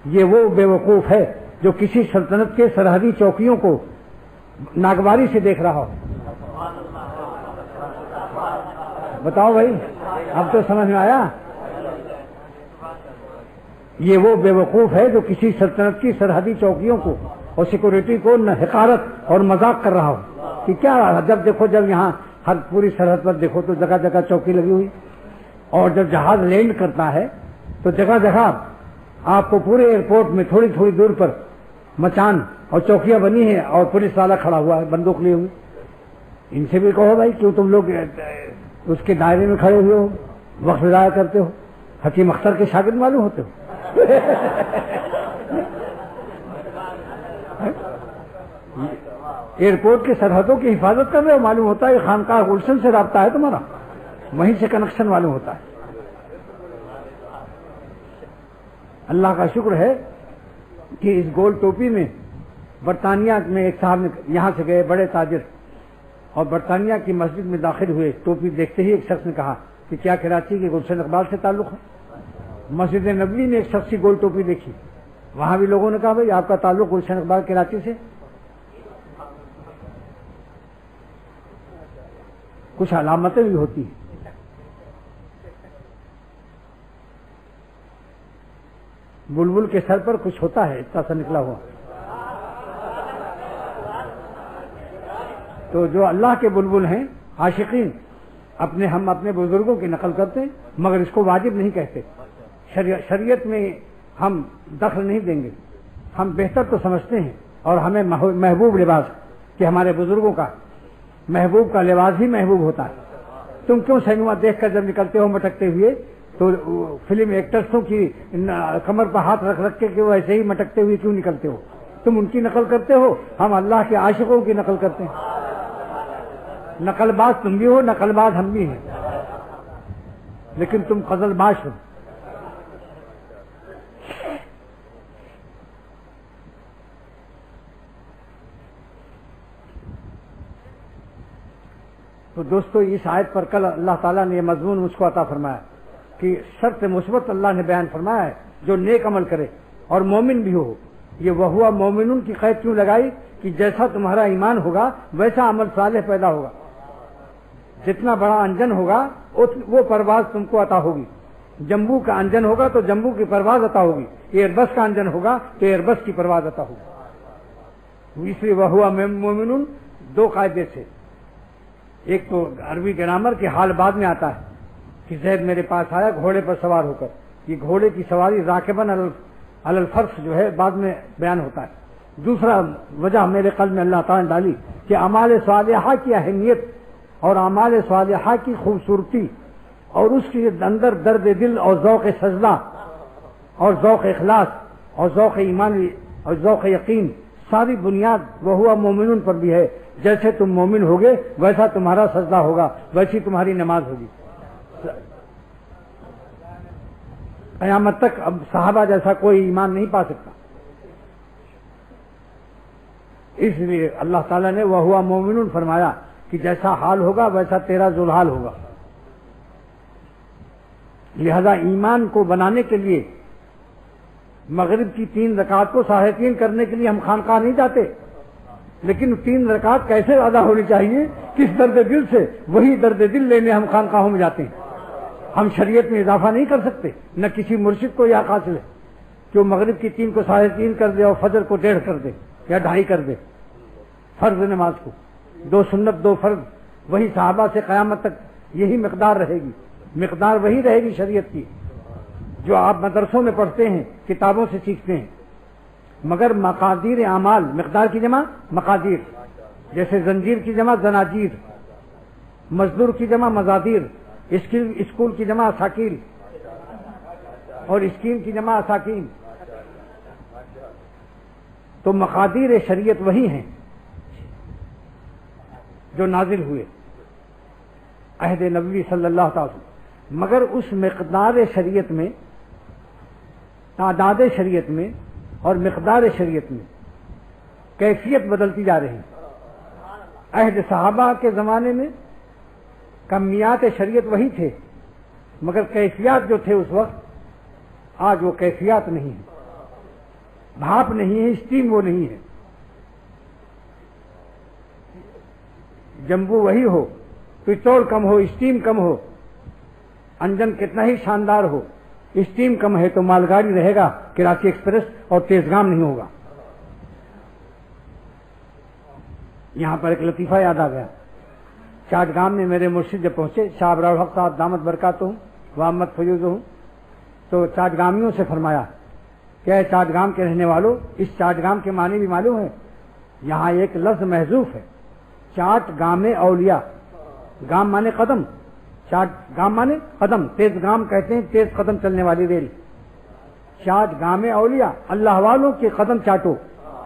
یہ وہ بے وقوف ہے جو کسی سلطنت کے سرحدی چوکیوں کو ناگواری سے دیکھ رہا ہو. بتاؤ بھائی، اب تو سمجھ میں آیا. یہ وہ بے وقوف ہے جو کسی سلطنت کی سرحدی چوکیوں کو اور سیکورٹی کو نہ حقارت اور مذاق کر رہا ہو کہ کیا جب دیکھو جب یہاں ہر پوری سرحد پر دیکھو تو جگہ جگہ چوکی لگی ہوئی، اور جب جہاز لینڈ کرتا ہے تو جگہ جگہ آپ کو پورے ایئرپورٹ میں تھوڑی تھوڑی دور پر مچان اور چوکیاں بنی ہیں اور پولیس والا کھڑا ہوا ہے بندوق لیے ہوئے. ان سے بھی کہو بھائی کیوں تم لوگ اس کے دائرے میں کھڑے ہوئے ہو، وقت ضائع کرتے ہو، حکیم اختر کے شاگرد معلوم ہوتے ہو. ایئرپورٹ کی سرحدوں کی حفاظت کر رہے ہو، معلوم ہوتا ہے خانقاہ گلشن سے رابطہ ہے تمہارا، وہیں سے کنیکشن معلوم ہوتا ہے. اللہ کا شکر ہے کہ اس گول ٹوپی میں برطانیہ میں ایک صاحب نے یہاں سے گئے بڑے تاجر اور برطانیہ کی مسجد میں داخل ہوئے، ٹوپی دیکھتے ہی ایک شخص نے کہا کہ کیا کراچی کے گلشن اقبال سے تعلق ہے؟ مسجد نبوی میں ایک شخص کی گول ٹوپی دیکھی، وہاں بھی لوگوں نے کہا بھائی آپ کا تعلق گلشن اقبال کراچی سے؟ کچھ علامتیں بھی ہوتی ہیں. بلبل کے سر پر کچھ ہوتا ہے اتنا سا نکلا ہوا. تو جو اللہ کے بلبل ہیں عاشقین ہم اپنے بزرگوں کی نقل کرتے ہیں، مگر اس کو واجب نہیں کہتے. شریعت میں ہم دخل نہیں دیں گے. ہم بہتر تو سمجھتے ہیں اور ہمیں محبوب لباس کہ ہمارے بزرگوں کا محبوب کا لباس ہی محبوب ہوتا ہے. تم کیوں سینما دیکھ کر جب نکلتے ہو مٹکتے ہوئے تو فلم ایکٹرسوں کی کمر پر ہاتھ رکھ رکھ کے وہ ایسے ہی مٹکتے ہوئے کیوں نکلتے ہو؟ تم ان کی نقل کرتے ہو، ہم اللہ کے عاشقوں کی نقل کرتے ہیں. نقل باز تم بھی ہو، نقل باز ہم بھی ہیں، لیکن تم غزل باز ہو. تو دوستو اس آیت پر کل اللہ تعالیٰ نے یہ مضمون مجھ کو عطا فرمایا کہ شرط مثبت اللہ نے بیان فرمایا ہے جو نیک عمل کرے اور مومن بھی ہو. یہ وہوا مومنون کی قید کیوں لگائی کہ جیسا تمہارا ایمان ہوگا ویسا عمل صالح پیدا ہوگا. جتنا بڑا انجن ہوگا وہ پرواز تم کو عطا ہوگی. جمبو کا انجن ہوگا تو جمبو کی پرواز عطا ہوگی، ایئر بس کا انجن ہوگا تو ایئر بس کی پرواز عطا ہوگی. اس لیے وہوا مومنون دو قاعدے سے، ایک تو عربی گرامر کے حال بعد میں آتا ہے کہ زید میرے پاس آیا گھوڑے پر سوار ہو کر، یہ گھوڑے کی سواری راکبن علی الفرس جو ہے بعد میں بیان ہوتا ہے. دوسرا وجہ میرے قلب میں اللہ تعالیٰ نے ڈالی کہ اعمال صالحہ کی اہمیت اور اعمال صالحہ کی خوبصورتی اور اس کے اندر درد دل اور ذوق سجدہ اور ذوق اخلاص اور ذوق ایمان اور ذوق یقین ساری بنیاد وہوا مومنون پر بھی ہے. جیسے تم مومن ہوگے ویسا تمہارا سجدہ ہوگا، ویسی تمہاری نماز ہوگی. قیامت تک اب صحابہ جیسا کوئی ایمان نہیں پا سکتا. اس لیے اللہ تعالیٰ نے وہوا مومنون فرمایا کہ جیسا حال ہوگا ویسا تیرا ذوالحال ہوگا. لہذا ایمان کو بنانے کے لیے مغرب کی 3 رکعت کو 3:30 کرنے کے لیے ہم خانقاہ نہیں جاتے، لیکن 3 رکعت کیسے ادا ہونی چاہیے کس درد دل سے، وہی درد دل لینے ہم خانقاہوں میں جاتے ہیں. ہم شریعت میں اضافہ نہیں کر سکتے، نہ کسی مرشد کو یہ حاصل ہے کہ وہ مغرب کی 3 کو 3:30 کر دے اور فجر کو 1:30 کر دے یا 2:30 کر دے. فرض نماز کو 2 سنت 2 فرض، وہی صحابہ سے قیامت تک یہی مقدار رہے گی، مقدار وہی رہے گی شریعت کی جو آپ مدرسوں میں پڑھتے ہیں کتابوں سے سیکھتے ہیں. مگر مقادیر اعمال، مقدار کی جمع مقادیر، جیسے زنجیر کی جمع زناجیر، مزدور کی جمع مزادیر، اسکول کی جمع اساکیل اور اسکیم کی جمع اساکین. تو مقادیر شریعت وہی ہیں جو نازل ہوئے عہد نبوی صلی اللہ تعالی وسلم، مگر اس مقدار شریعت میں، تعداد شریعت میں اور مقدار شریعت میں کیفیت بدلتی جا رہی. عہد صحابہ کے زمانے میں کمیات شریعت وہی تھے، مگر کیفیات جو تھے اس وقت آج وہ کیفیات نہیں ہے، بھاپ نہیں ہے، اسٹیم وہ نہیں ہے. جمبو وہی ہو، پٹرول کم ہو، اسٹیم کم ہو، انجن کتنا ہی شاندار ہو، اسٹیم کم ہے تو مال گاڑی رہے گا کراچی ایکسپریس اور تیزگام نہیں ہوگا. یہاں پر ایک لطیفہ یاد آ گیا. چاٹگام میں میرے مرشد جب پہنچے شاہ ابرار الحق صاحب دامت برکاتہم و عامت فیوزہم، تو چاٹگامیوں سے فرمایا کہ اے چاٹگام کے رہنے والوں، اس چاٹگام کے معنی بھی معلوم ہے؟ یہاں ایک لفظ محذوف ہے، چاٹ گام اولیاء. گام مانے قدم، چاٹ گام مانے قدم، تیز گام کہتے ہیں تیز قدم چلنے والی ریل. چاٹ گام اولیاء، اللہ والوں کے قدم چاٹو،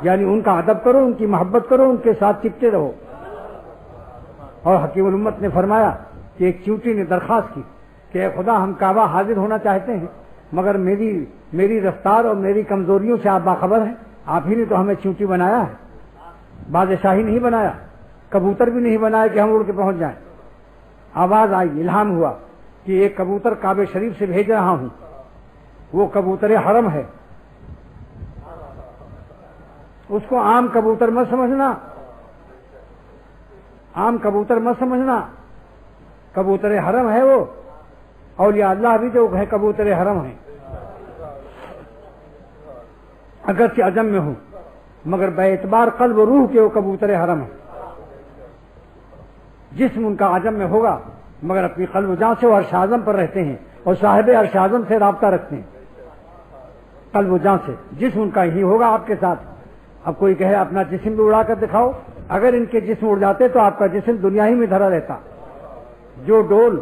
یعنی ان کا ادب کرو، ان کی محبت کرو، ان کے ساتھ چپتے رہو. اور حکیم الامت نے فرمایا کہ ایک چیونٹی نے درخواست کی کہ اے خدا، ہم کعبہ حاضر ہونا چاہتے ہیں مگر میری رفتار اور میری کمزوریوں سے آپ باخبر ہیں. آپ ہی نے تو ہمیں چیونٹی بنایا ہے، بادشاہی نہیں بنایا، کبوتر بھی نہیں بنایا کہ ہم اڑ کے پہنچ جائیں. آواز آئی، الہام ہوا کہ ایک کبوتر کعبہ شریف سے بھیج رہا ہوں، وہ کبوتر حرم ہے. اس کو عام کبوتر مت سمجھنا، عام کبوتر مت سمجھنا، کبوتر حرم ہے وہ. اولیاء اللہ بھی جو ہے کبوتر حرم ہے، اگرچہ عجم میں ہوں مگر بے اعتبار قلب و روح کے وہ کبوتر حرم ہے. جسم ان کا عجم میں ہوگا مگر اپنی قلب و جان سے وہ عرش اعظم پر رہتے ہیں اور صاحب عرش اعظم سے رابطہ رکھتے ہیں قلب و جان سے. جسم ان کا ہی ہوگا آپ کے ساتھ. اب کوئی کہے اپنا جسم بھی اڑا کر دکھاؤ، اگر ان کے جسم اڑ جاتے تو آپ کا جسم دنیا ہی میں دھرا رہتا. جو ڈول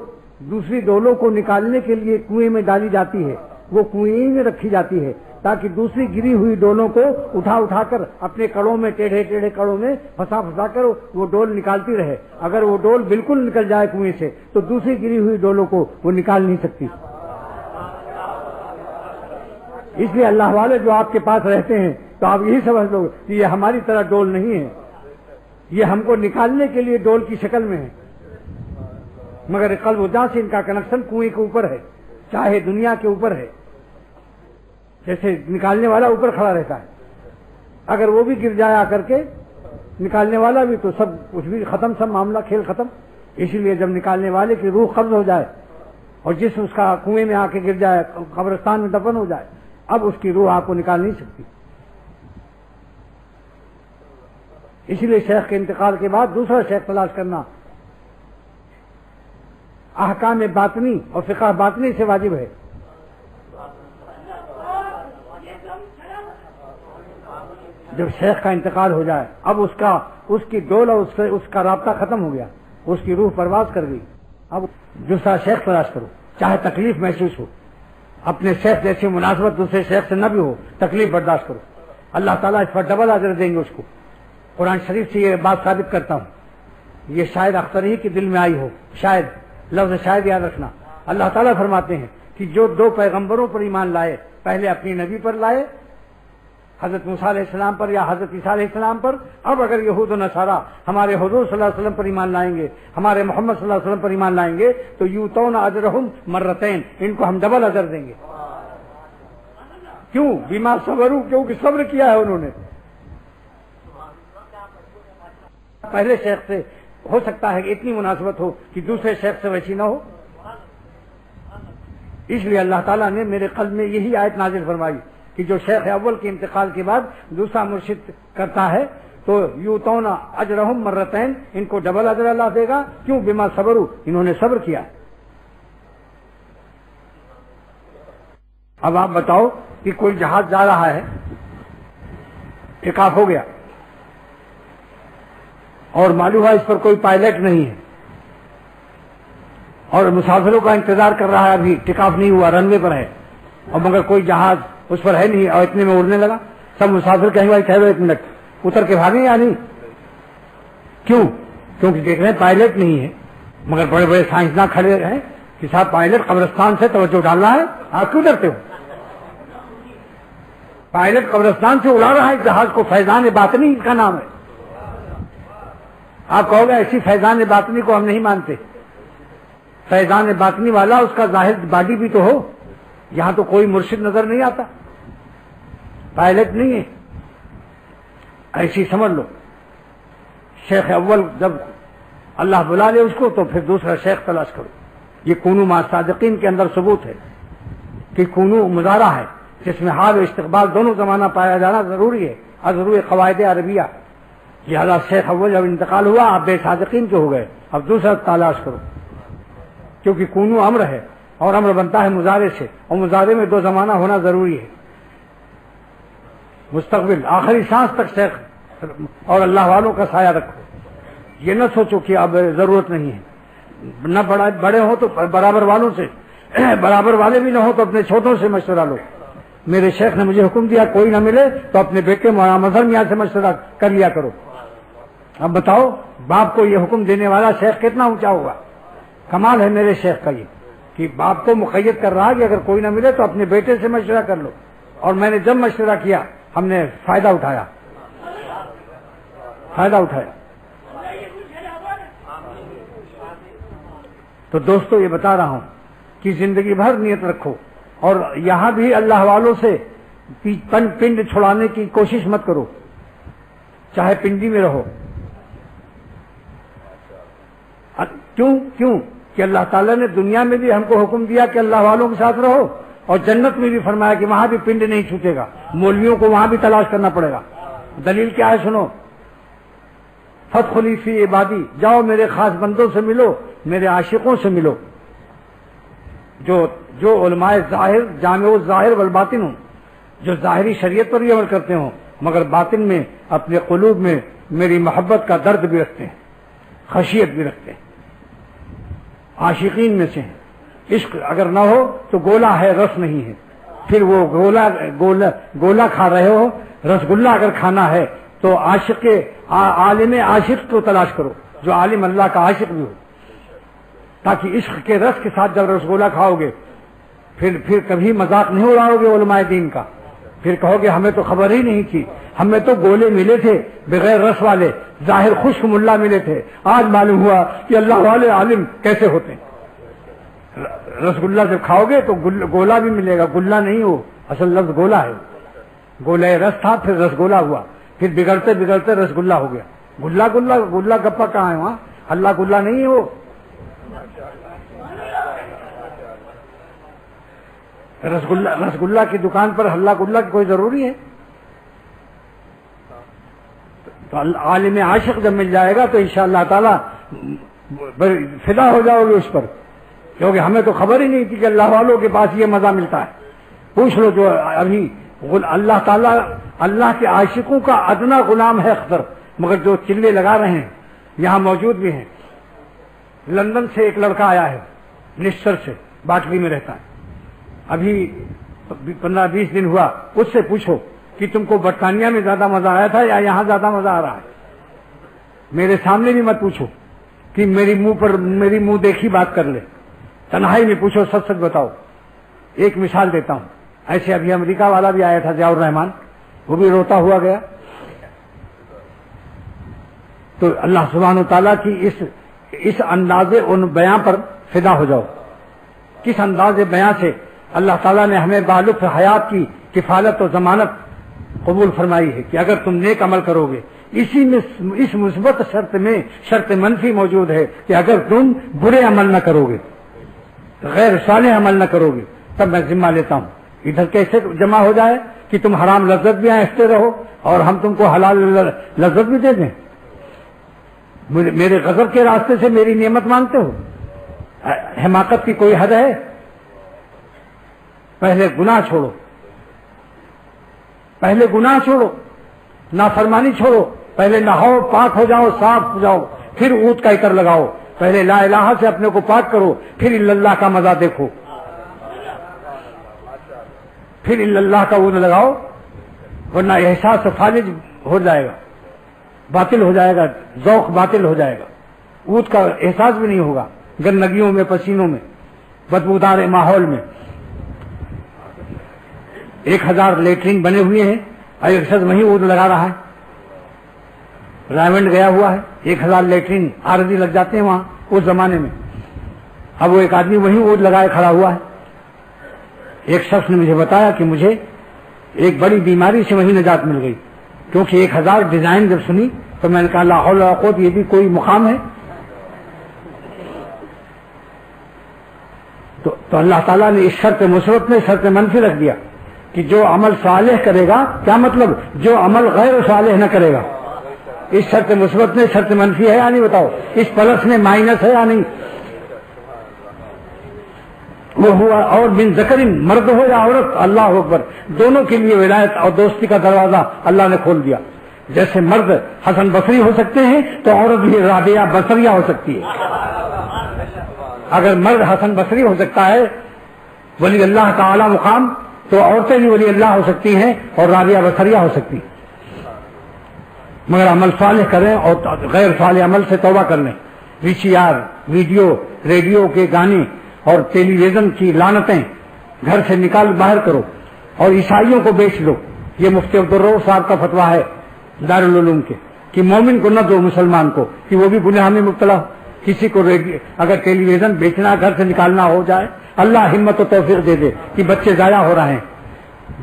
دوسری ڈولوں کو نکالنے کے لیے کنویں میں ڈالی جاتی ہے وہ کنویں میں رکھی جاتی ہے تاکہ دوسری گری ہوئی ڈولوں کو اٹھا کر اپنے کڑوں میں ٹیڑھے کڑوں میں پھنسا کر وہ ڈول نکالتی رہے. اگر وہ ڈول بالکل نکل جائے کنویں سے تو دوسری گری ہوئی ڈولوں کو وہ نکال نہیں سکتی. اس لیے اللہ والے جو آپ کے پاس رہتے ہیں تو آپ یہی سمجھ لو کہ یہ ہماری طرح ڈول نہیں ہے، یہ ہم کو نکالنے کے لیے ڈول کی شکل میں ہے مگر قلب و جان سے ان کا کنیکشن کنویں کے اوپر ہے، چاہے دنیا کے اوپر ہے. جیسے نکالنے والا اوپر کھڑا رہتا ہے، اگر وہ بھی گر جائے آ کر کے نکالنے والا بھی تو سب کچھ بھی ختم، سب معاملہ کھیل ختم. اسی لیے جب نکالنے والے کی روح قبض ہو جائے اور جسم اس کا کنویں میں آ کے گر جائے، قبرستان میں دفن ہو جائے، اب اس کی روح آپ کو نکال نہیں سکتی. اسی لیے شیخ کے انتقال کے بعد دوسرا شیخ تلاش کرنا احکام باطنی اور فقہ باطنی سے واجب ہے. جب شیخ کا انتقال ہو جائے اب اس کی ڈول اور اس کا رابطہ ختم ہو گیا، اس کی روح پرواز کر گئی. اب دوسرا شیخ تلاش کرو، چاہے تکلیف محسوس ہو، اپنے شیخ جیسی مناسبت دوسرے شیخ سے نہ بھی ہو، تکلیف برداشت کرو. اللہ تعالیٰ اس پر ڈبل اجر دیں گے اس کو. قرآن شریف سے یہ بات ثابت کرتا ہوں، یہ شاید اختر ہی کے دل میں آئی ہو، شاید لفظ شاید یاد رکھنا. اللہ تعالیٰ فرماتے ہیں کہ جو دو پیغمبروں پر ایمان لائے، پہلے اپنی نبی پر لائے حضرت موسیٰ علیہ السلام پر یا حضرت عیسیٰ علیہ السلام پر، اب اگر یہود و نصارہ ہمارے حضور صلی اللہ علیہ وسلم پر ایمان لائیں گے، ہمارے محمد صلی اللہ علیہ وسلم پر ایمان لائیں گے تو یؤتون اجرہم مرتین، ان کو ہم ڈبل اجر دیں گے. کیوں؟ بما صبروا، کیونکہ صبر کیا ہے انہوں نے. پہلے شیخ سے ہو سکتا ہے کہ اتنی مناسبت ہو کہ دوسرے شیخ سے ویسی نہ ہو. اس لیے اللہ تعالیٰ نے میرے قلب میں یہی آیت نازل فرمائی کہ جو شیخ اول کے انتقال کے بعد دوسرا مرشد کرتا ہے تو یؤتون اجرہم مرتین، ان کو ڈبل اجر اللہ دے گا. کیوں؟ بما صبروا، انہوں نے صبر کیا. اب آپ بتاؤ کہ کوئی جہاز جا رہا ہے، ٹیک آف ہو گیا اور معلوم ہے اس پر کوئی پائلٹ نہیں ہے اور مسافروں کا انتظار کر رہا ہے، ابھی ٹیک آف نہیں ہوا، رن وے پر ہے اور مگر کوئی جہاز اس پر ہے نہیں اور اتنے میں اڑنے لگا. سب مسافر کہیں بھائی ٹھہرو ایک منٹ، اتر کے بھاگیں یا نہیں؟ کیوں؟ کیونکہ دیکھ رہے ہیں پائلٹ نہیں ہے. مگر بڑے بڑے سائنسداں کھڑے ہیں کہ صاحب پائلٹ قبرستان سے توجہ ڈالنا ہے، آپ کیوں ڈرتے ہو؟ پائلٹ قبرستان سے اڑا رہا ہے جہاز کو، فیضان باطنی کا نام ہے. آپ کہو گے ایسی فیضان باطنی کو ہم نہیں مانتے. فیضان باطنی والا اس کا ظاہر باڈی بھی تو ہو. یہاں تو کوئی مرشد نظر نہیں آتا، پائلٹ نہیں ہے. ایسی سمجھ لو. شیخ اول جب اللہ بلا لے اس کو تو پھر دوسرا شیخ تلاش کرو. یہ کونوا مع صادقین کے اندر ثبوت ہے کہ کونو مضارع ہے جس میں حال و استقبال دونوں زمانہ پایا جانا ضروری ہے، ضروری قواعد عربیہ. لہٰذا شیخ اول جب انتقال ہوا آپ بے صادقین کے ہو گئے، اب دوسرا تلاش کرو، کیونکہ کونو امر ہے اور امر بنتا ہے مضارع سے، اور مضارع میں دو زمانہ ہونا ضروری ہے. مستقبل آخری سانس تک شیخ اور اللہ والوں کا سایہ رکھو. یہ نہ سوچو کہ اب ضرورت نہیں ہے، نہ بڑے ہو تو برابر والوں سے، برابر والے بھی نہ ہو تو اپنے چھوٹوں سے مشورہ لو. میرے شیخ نے مجھے حکم دیا کوئی نہ ملے تو اپنے بیٹے مولانا مظہر میاں سے مشورہ کر لیا کرو. اب بتاؤ باپ کو یہ حکم دینے والا شیخ کتنا اونچا ہوگا. کمال ہے میرے شیخ کا یہ کہ باپ کو مقید کر رہا کہ اگر کوئی نہ ملے تو اپنے بیٹے سے مشورہ کر لو. اور میں نے جب مشورہ کیا ہم نے فائدہ اٹھایا. تو دوستو یہ بتا رہا ہوں کہ زندگی بھر نیت رکھو، اور یہاں بھی اللہ والوں سے پنڈ چھڑانے کی کوشش مت کرو، چاہے پنڈی میں رہو. کیوں کہ اللہ تعالیٰ نے دنیا میں بھی ہم کو حکم دیا کہ اللہ والوں کے ساتھ رہو، اور جنت میں بھی فرمایا کہ وہاں بھی پنڈ نہیں چھوٹے گا، مولویوں کو وہاں بھی تلاش کرنا پڑے گا. دلیل کیا ہے سنو، فادخلی فی عبادی، جاؤ میرے خاص بندوں سے ملو، میرے عاشقوں سے ملو، جو علماء ظاہر جامع الظاہر والباطن ہوں، جو ظاہری شریعت پر بھی عمل کرتے ہوں مگر باطن میں اپنے قلوب میں میری محبت کا درد بھی رکھتے ہیں، خشیت بھی رکھتے ہیں، عاشقین میں سے ہیں. عشق اگر نہ ہو تو گولا ہے، رس نہیں ہے. پھر وہ گولا کھا رہے ہو، رسگلہ اگر کھانا ہے تو عالم عاشق کو تلاش کرو جو عالم اللہ کا عاشق بھی ہو، تاکہ عشق کے رس کے ساتھ جب رسگلہ کھاؤ گے پھر کبھی مذاق نہیں اڑاؤ گے علماء دین کا. پھر کہو گے ہمیں تو خبر ہی نہیں تھی، ہمیں تو گولے ملے تھے بغیر رس والے، ظاہر خشک ملا ملے تھے، آج معلوم ہوا کہ اللہ والے عالم کیسے ہوتے ہیں. رسگلہ جب کھاؤ گے تو گولا بھی ملے گا، گلہ نہیں ہو، اصل لفظ گولا ہے. گولہ رس تھا پھر رسگولا ہوا، پھر بگڑتے بگڑتے رسگلہ ہو گیا. گلہ گپا کہاں ہے وہاں، اللہ گلہ نہیں ہے وہ. رسگلہ کی دکان پر ہلہ گلہ کی کوئی ضروری ہے؟ تو عالم عاشق جب مل جائے گا تو انشاءاللہ تعالی فدا ہو جاؤ گے اس پر، کیونکہ ہمیں تو خبر ہی نہیں تھی کہ اللہ والوں کے پاس یہ مزہ ملتا ہے. پوچھ لو جو ابھی اللہ تعالیٰ اللہ کے عاشقوں کا ادنا غلام ہے اختر، مگر جو چلے لگا رہے ہیں یہاں موجود بھی ہیں. لندن سے ایک لڑکا آیا ہے، نشتر سے، باٹلی میں رہتا ہے، ابھی 15-20 دن ہوا. اس سے پوچھو کہ تم کو برطانیہ میں زیادہ مزہ آیا تھا یا یہاں زیادہ مزہ آ رہا ہے. میرے سامنے بھی مت پوچھو کہ میری منہ دیکھی بات کر لے، تنہائی میں پوچھو، سچ سچ بتاؤ. ایک مثال دیتا ہوں، ایسے ابھی امریکہ والا بھی آیا تھا ضیاء الرحمان، وہ بھی روتا ہوا گیا. تو اللہ سبحانہ و تعالیٰ کی اس انداز ان بیان پر فدا ہو جاؤ. کس انداز بیان سے اللہ تعالیٰ نے ہمیں بالطف حیات کی کفالت و ضمانت قبول فرمائی ہے کہ اگر تم نیک عمل کرو گے، اسی میں اس مثبت شرط میں شرط منفی موجود ہے کہ اگر تم برے عمل نہ کرو گے، غیر صالح عمل نہ کرو گے، تب میں ذمہ لیتا ہوں. ادھر کیسے جمع ہو جائے کہ تم حرام لذت بھی آہستے رہو اور ہم تم کو حلال لذت بھی دے دیں. میرے غضب کے راستے سے میری نعمت مانگتے ہو؟ حماقت کی کوئی حد ہے؟ پہلے گناہ چھوڑو، نافرمانی چھوڑو. پہلے نہاؤ، پاک ہو جاؤ، صاف ہو جاؤ، پھر اونٹ کا عطر لگاؤ. پہلے لا الہ سے اپنے کو پاک کرو، پھر اللہ کا مزہ دیکھو، پھر اللہ کا اون لگاؤ، ورنہ احساس فالج ہو جائے گا، باطل ہو جائے گا، ذوق باطل ہو جائے گا. اونٹ کا احساس بھی نہیں ہوگا گندگیوں میں، پسینوں میں، بدبودار ماحول میں. 1000 لیٹرین بنے ہوئے ہیں اور ایک شخص وہیں اونٹ لگا رہا ہے. رائمنڈ گیا ہوا ہے، 1000 لیٹرین عارضی لگ جاتے ہیں وہاں اس زمانے میں. اب وہ ایک آدمی وہیں اونٹ لگائے کھڑا ہوا ہے. ایک شخص نے مجھے بتایا کہ مجھے ایک بڑی بیماری سے وہیں نجات مل گئی، کیونکہ 1000 ڈیزائن جب سنی تو میں نے کہا لا حول ولا قوت، یہ بھی کوئی مقام ہے. تو تو اللہ تعالیٰ نے اس شرط مثبت میں شرط منفی رکھ دیا کہ جو عمل صالح کرے گا، کیا مطلب؟ جو عمل غیر صالح نہ کرے گا. اس شرط مثبت میں شرط منفی ہے یا نہیں بتاؤ؟ اس پلس میں مائنس ہے یا نہیں؟ وہ ہوا اور بن ذکرن، مرد ہو یا عورت، اللہ اکبر، دونوں کے لیے ولایت اور دوستی کا دروازہ اللہ نے کھول دیا. جیسے مرد حسن بصری ہو سکتے ہیں تو عورت بھی رابعہ بصریہ ہو سکتی ہے. اگر مرد حسن بصری ہو سکتا ہے ولی اللہ کا اعلیٰ مقام، تو عورتیں بھی ولی اللہ ہو سکتی ہیں اور رابعہ بصریہ ہو سکتی ہیں. مگر عمل صالح کریں اور غیر صالح عمل سے توبہ کر لیں. وی سی آر، ویڈیو، ریڈیو کے گانے اور ٹیلی ویژن کی لعنتیں گھر سے نکال باہر کرو اور عیسائیوں کو بیچ دو. یہ مفتی عبدالرؤف صاحب کا فتویٰ ہے دارالعلوم کے کہ مومن کو نہ دو، مسلمان کو، کہ وہ بھی گناہ میں مبتلا ہو. کسی کو اگر ٹیلی ویژن بیچنا، گھر سے نکالنا ہو جائے، اللہ ہمت و توفیق دے دے کہ بچے ضائع ہو رہے ہیں.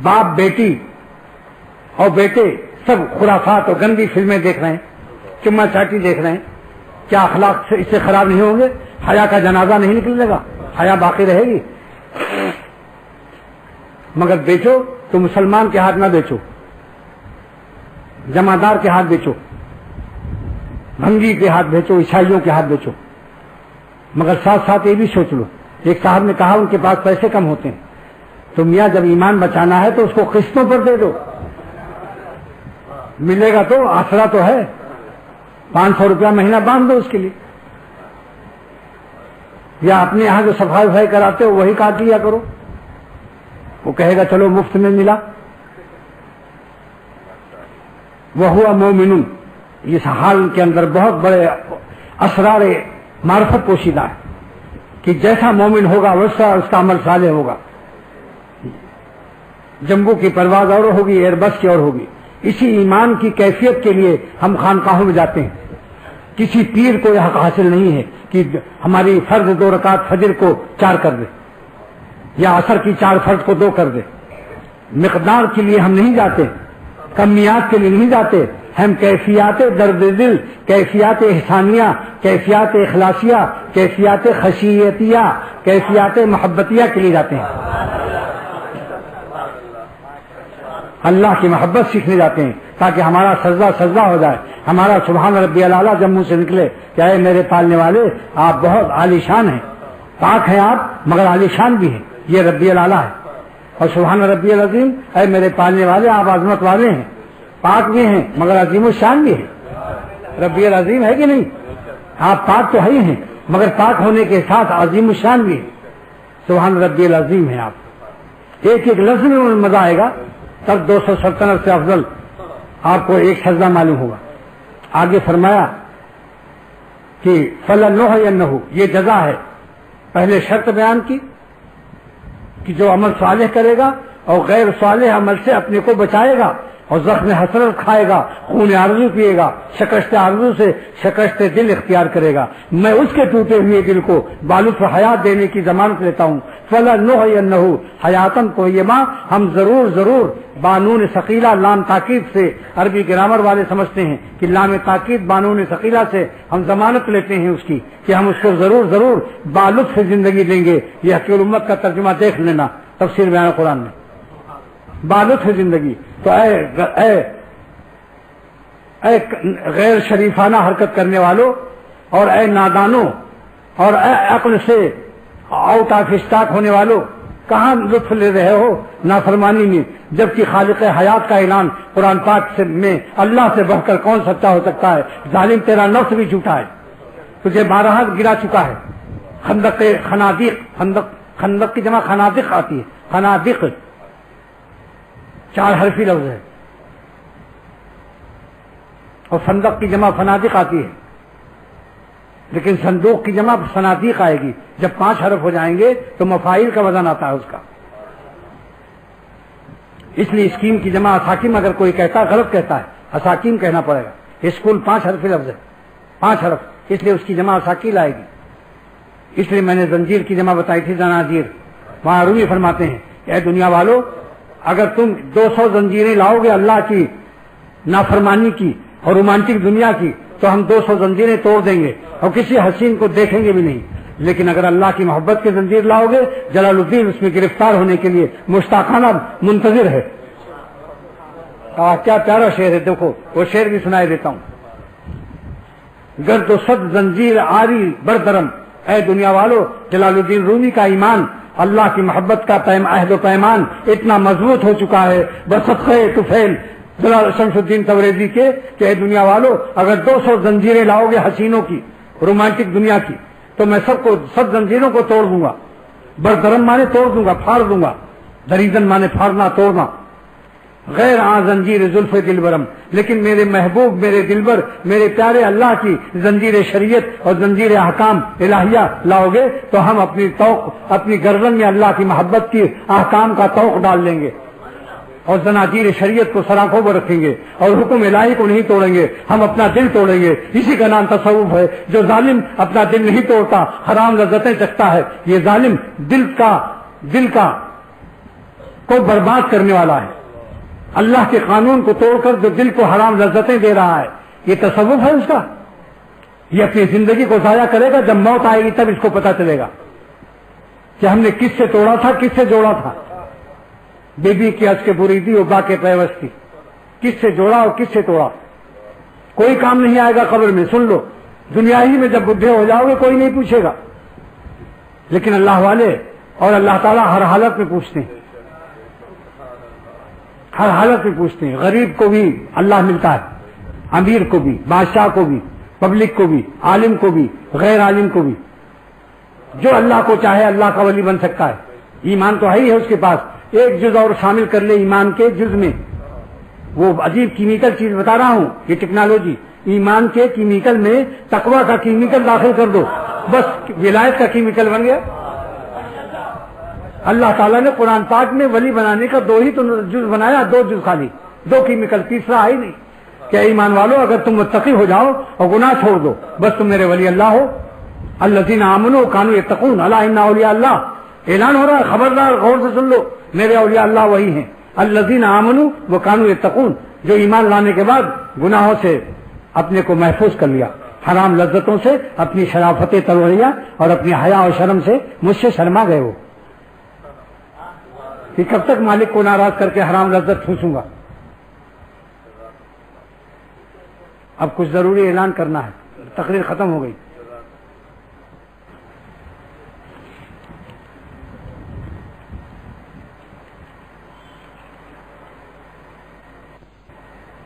باپ بیٹی اور بیٹے سب خرافات اور گندی فلمیں دیکھ رہے ہیں، چما چاٹی دیکھ رہے ہیں. کیا اخلاق سے اس سے خراب نہیں ہوں گے؟ حیا کا جنازہ نہیں نکلے گا، حیا باقی رہے گی. مگر بیچو تو مسلمان کے ہاتھ نہ بیچو، جمعدار کے ہاتھ بیچو، بھنگی کے ہاتھ بیچو، عیسائیوں کے ہاتھ بیچو. مگر ساتھ ساتھ یہ بھی سوچ لو، ایک صاحب نے کہا ان کے پاس پیسے کم ہوتے ہیں تو میاں جب ایمان بچانا ہے تو اس کو قسطوں پر دے دو، ملے گا تو آسرا تو ہے. 500 روپیہ مہینہ باندھ دو اس کے لیے، یا اپنے یہاں جو صفائی وفائی کراتے ہو وہی کاٹ لیا کرو. وہ کہے گا چلو مفت میں ملا. وہ ہوا مومن، اس حال کے اندر بہت بڑے اسرار معرفت پوشیدہ ہے کہ جیسا مومن ہوگا ویسا اس کا عمل صالح ہوگا. جمبو کی پرواز اور ہوگی، ایئر بس کی اور ہوگی. اسی ایمان کی کیفیت کے لیے ہم خانقاہوں میں جاتے ہیں. کسی پیر کو یہ حق حاصل نہیں ہے کہ ہماری فرض 2 رکعت فجر کو 4 کر دے یا عصر کی 4 فرض کو 2 کر دے. مقدار کے لیے ہم نہیں جاتے، کمیات کے لیے نہیں جاتے. ہم کیفیات درد دل، کیفیات احسانیہ، کیفیات اخلاصیہ، کیفیات خشیتیہ، کیفیات محبتیہ کے لیے جاتے ہیں. اللہ کی محبت سیکھنے جاتے ہیں تاکہ ہمارا سجدہ ہو جائے، ہمارا سبحان ربی الاعلیٰ جب منہ سے نکلے کہ اے میرے پالنے والے آپ بہت عالی شان ہیں، پاک ہیں آپ مگر عالی شان بھی ہیں. یہ ربی الاعلیٰ ہے. اور سبحان ربی العظیم، اے میرے پالنے والے آپ عظمت والے ہیں، پاک بھی ہیں مگر عظیم الشان بھی ہیں. ربی العظیم ہے کہ نہیں؟ آپ پاک تو ہی ہیں مگر پاک ہونے کے ساتھ عظیم الشان بھی ہیں. سبحان ربی العظیم ہیں آپ. ایک ایک لفظ میں مزہ آئے گا. تب 270 سے افضل آپ کو ایک سجدہ معلوم ہوگا. آگے فرمایا کہ فَلَنُحْيِيَنَّهُ، یہ جزا ہے. پہلے شرط بیان کی کہ جو عمل صالح کرے گا اور غیر صالح عمل سے اپنے کو بچائے گا اور زخم حسرت کھائے گا، خون آرزو پیے گا، شکست آرزو سے شکست دل اختیار کرے گا، میں اس کے ٹوٹے ہوئے دل کو بالطف حیات دینے کی ضمانت لیتا ہوں. فَلَنُحْيِيَنَّهُ حَيَاتً طَيِّبَةً، ہم ضرور بانون ثقیلہ لام تاکید سے، عربی گرامر والے سمجھتے ہیں کہ لام تاکید بانون ثقیلہ سے ہم ضمانت لیتے ہیں اس کی کہ ہم اس کو ضرور بالطف زندگی دیں گے. یہ حقیق امت کا ترجمہ دیکھ لینا تفسیر بیان قرآن میں. بالطف زندگی. تو اے غیر شریفانہ حرکت کرنے والوں اور اے نادانوں اور اے عقل سے آؤٹ آف اسٹاک ہونے والوں، کہاں لطف لے رہے ہو نافرمانی میں، جبکہ خالق حیات کا اعلان قرآن پاک میں اللہ سے بڑھ کر کون سچا ہو سکتا ہے. ظالم تیرا نفس بھی جھوٹا ہے، تجھے بارہا گرا چکا ہے. خندق کی جمع خنادق آتی ہے. خنادق 4 حرفی لفظ ہے اور فندق کی جمع فنادق آتی ہے، لیکن صندوق کی جمع صنادیق آئے گی. جب 5 حرف ہو جائیں گے تو مفاعیل کا وزن آتا ہے اس کا. اس لیے اسکیم کی جمع اساکیم اگر کوئی کہتا غلط کہتا ہے، اساکیم کہنا پڑے گا. اسکول 5 حرفی لفظ ہے، 5 حرف، اس لیے اس کی جمع اساکیل آئے گی. اس لیے میں نے زنجیر کی جمع بتائی تھی زناجیر. وہاں رومی فرماتے ہیں کہ اے دنیا والو، اگر تم 200 زنجیریں لاؤ گے اللہ کی نافرمانی کی اور رومانٹک دنیا کی تو ہم 200 زنجیریں توڑ دیں گے اور کسی حسین کو دیکھیں گے بھی نہیں. لیکن اگر اللہ کی محبت کی زنجیر لاؤ گے جلال الدین اس میں گرفتار ہونے کے لیے مشتاقانہ منتظر ہے۔ کیا پیارا شعر ہے، دیکھو وہ شعر بھی سنائی دیتا ہوں۔ گرد و صد زنجیر آری بردرم، اے دنیا والو جلال الدین رومی کا ایمان اللہ کی محبت کا عہد و پیمان اتنا مضبوط ہو چکا ہے بصدقہ طفیل جلال شمس الدین تبریزی کے کہ اے دنیا والو اگر 200 زنجیریں لاؤ گے حسینوں کی رومانٹک دنیا کی تو میں سب زنجیروں کو توڑ دوں گا۔ بردرم مانے توڑ دوں گا، پھاڑ دوں گا، دریدن مانے پھاڑنا توڑنا، غیر زنجیر زلف دلبرم، لیکن میرے محبوب میرے دلبر میرے پیارے اللہ کی زنجیر شریعت اور زنجیر احکام الہیہ لاؤ گے تو ہم اپنی گردن میں اللہ کی محبت کی احکام کا توق ڈال لیں گے اور زناجیر شریعت کو سراخوں پر رکھیں گے اور حکم الہی کو نہیں توڑیں گے، ہم اپنا دل توڑیں گے۔ اسی کا نام تصوف ہے۔ جو ظالم اپنا دل نہیں توڑتا حرام لذتیں چکھتا ہے، یہ ظالم دل کا کو برباد کرنے والا ہے۔ اللہ کے قانون کو توڑ کر جو دل کو حرام لذتیں دے رہا ہے، یہ تصوف ہے اس کا۔ یہ اپنی زندگی کو ضائع کرے گا، جب موت آئے گی تب اس کو پتا چلے گا کہ ہم نے کس سے توڑا تھا، کس سے جوڑا تھا۔ بی بی کی از کے بریدی و با کے پیوستی، کس سے جوڑا اور کس سے توڑا۔ کوئی کام نہیں آئے گا قبر میں، سن لو، دنیا ہی میں جب بڈھے ہو جاؤ گے کوئی نہیں پوچھے گا، لیکن اللہ والے اور اللہ تعالیٰ ہر حالت میں پوچھتے ہیں، ہر حالت میں پوچھتے ہیں۔ غریب کو بھی اللہ ملتا ہے، امیر کو بھی، بادشاہ کو بھی، پبلک کو بھی، عالم کو بھی، غیر عالم کو بھی۔ جو اللہ کو چاہے اللہ کا ولی بن سکتا ہے۔ ایمان تو ہے ہی ہے اس کے پاس، ایک جز اور شامل کر لے ایمان کے جز میں، وہ عجیب کیمیکل چیز بتا رہا ہوں، یہ ٹیکنالوجی، ایمان کے کیمیکل میں تقویٰ کا کیمیکل داخل کر دو، بس ولایت کا کیمیکل بن گیا۔ اللہ تعالیٰ نے قرآن پاک میں ولی بنانے کا 2 ہی تو جز بنایا، 2 جز خالی، 2 کیمیکل، تیسرا آئی نہیں۔ کہ ایمان والو اگر تم متقی ہو جاؤ اور گناہ چھوڑ دو بس تم میرے ولی اللہ ہو۔ الذین آمنوا کانوا یتقون الا ان اولیاء اللہ، اعلان ہو رہا ہے، خبردار غور سے سن لو، میرے اولیاء اللہ وہی ہیں۔ الذین آمنوا وکانوا یتقون، جو ایمان لانے کے بعد گناہوں سے اپنے کو محفوظ کر لیا، حرام لذتوں سے اپنی شرافت تلویہ اور اپنی حیا اور شرم سے مجھ سے شرما گئے ہو کہ کب تک مالک کو ناراض کر کے حرام لذت ٹھوسوں گا۔ اب کچھ ضروری اعلان کرنا ہے، تقریر ختم ہو گئی۔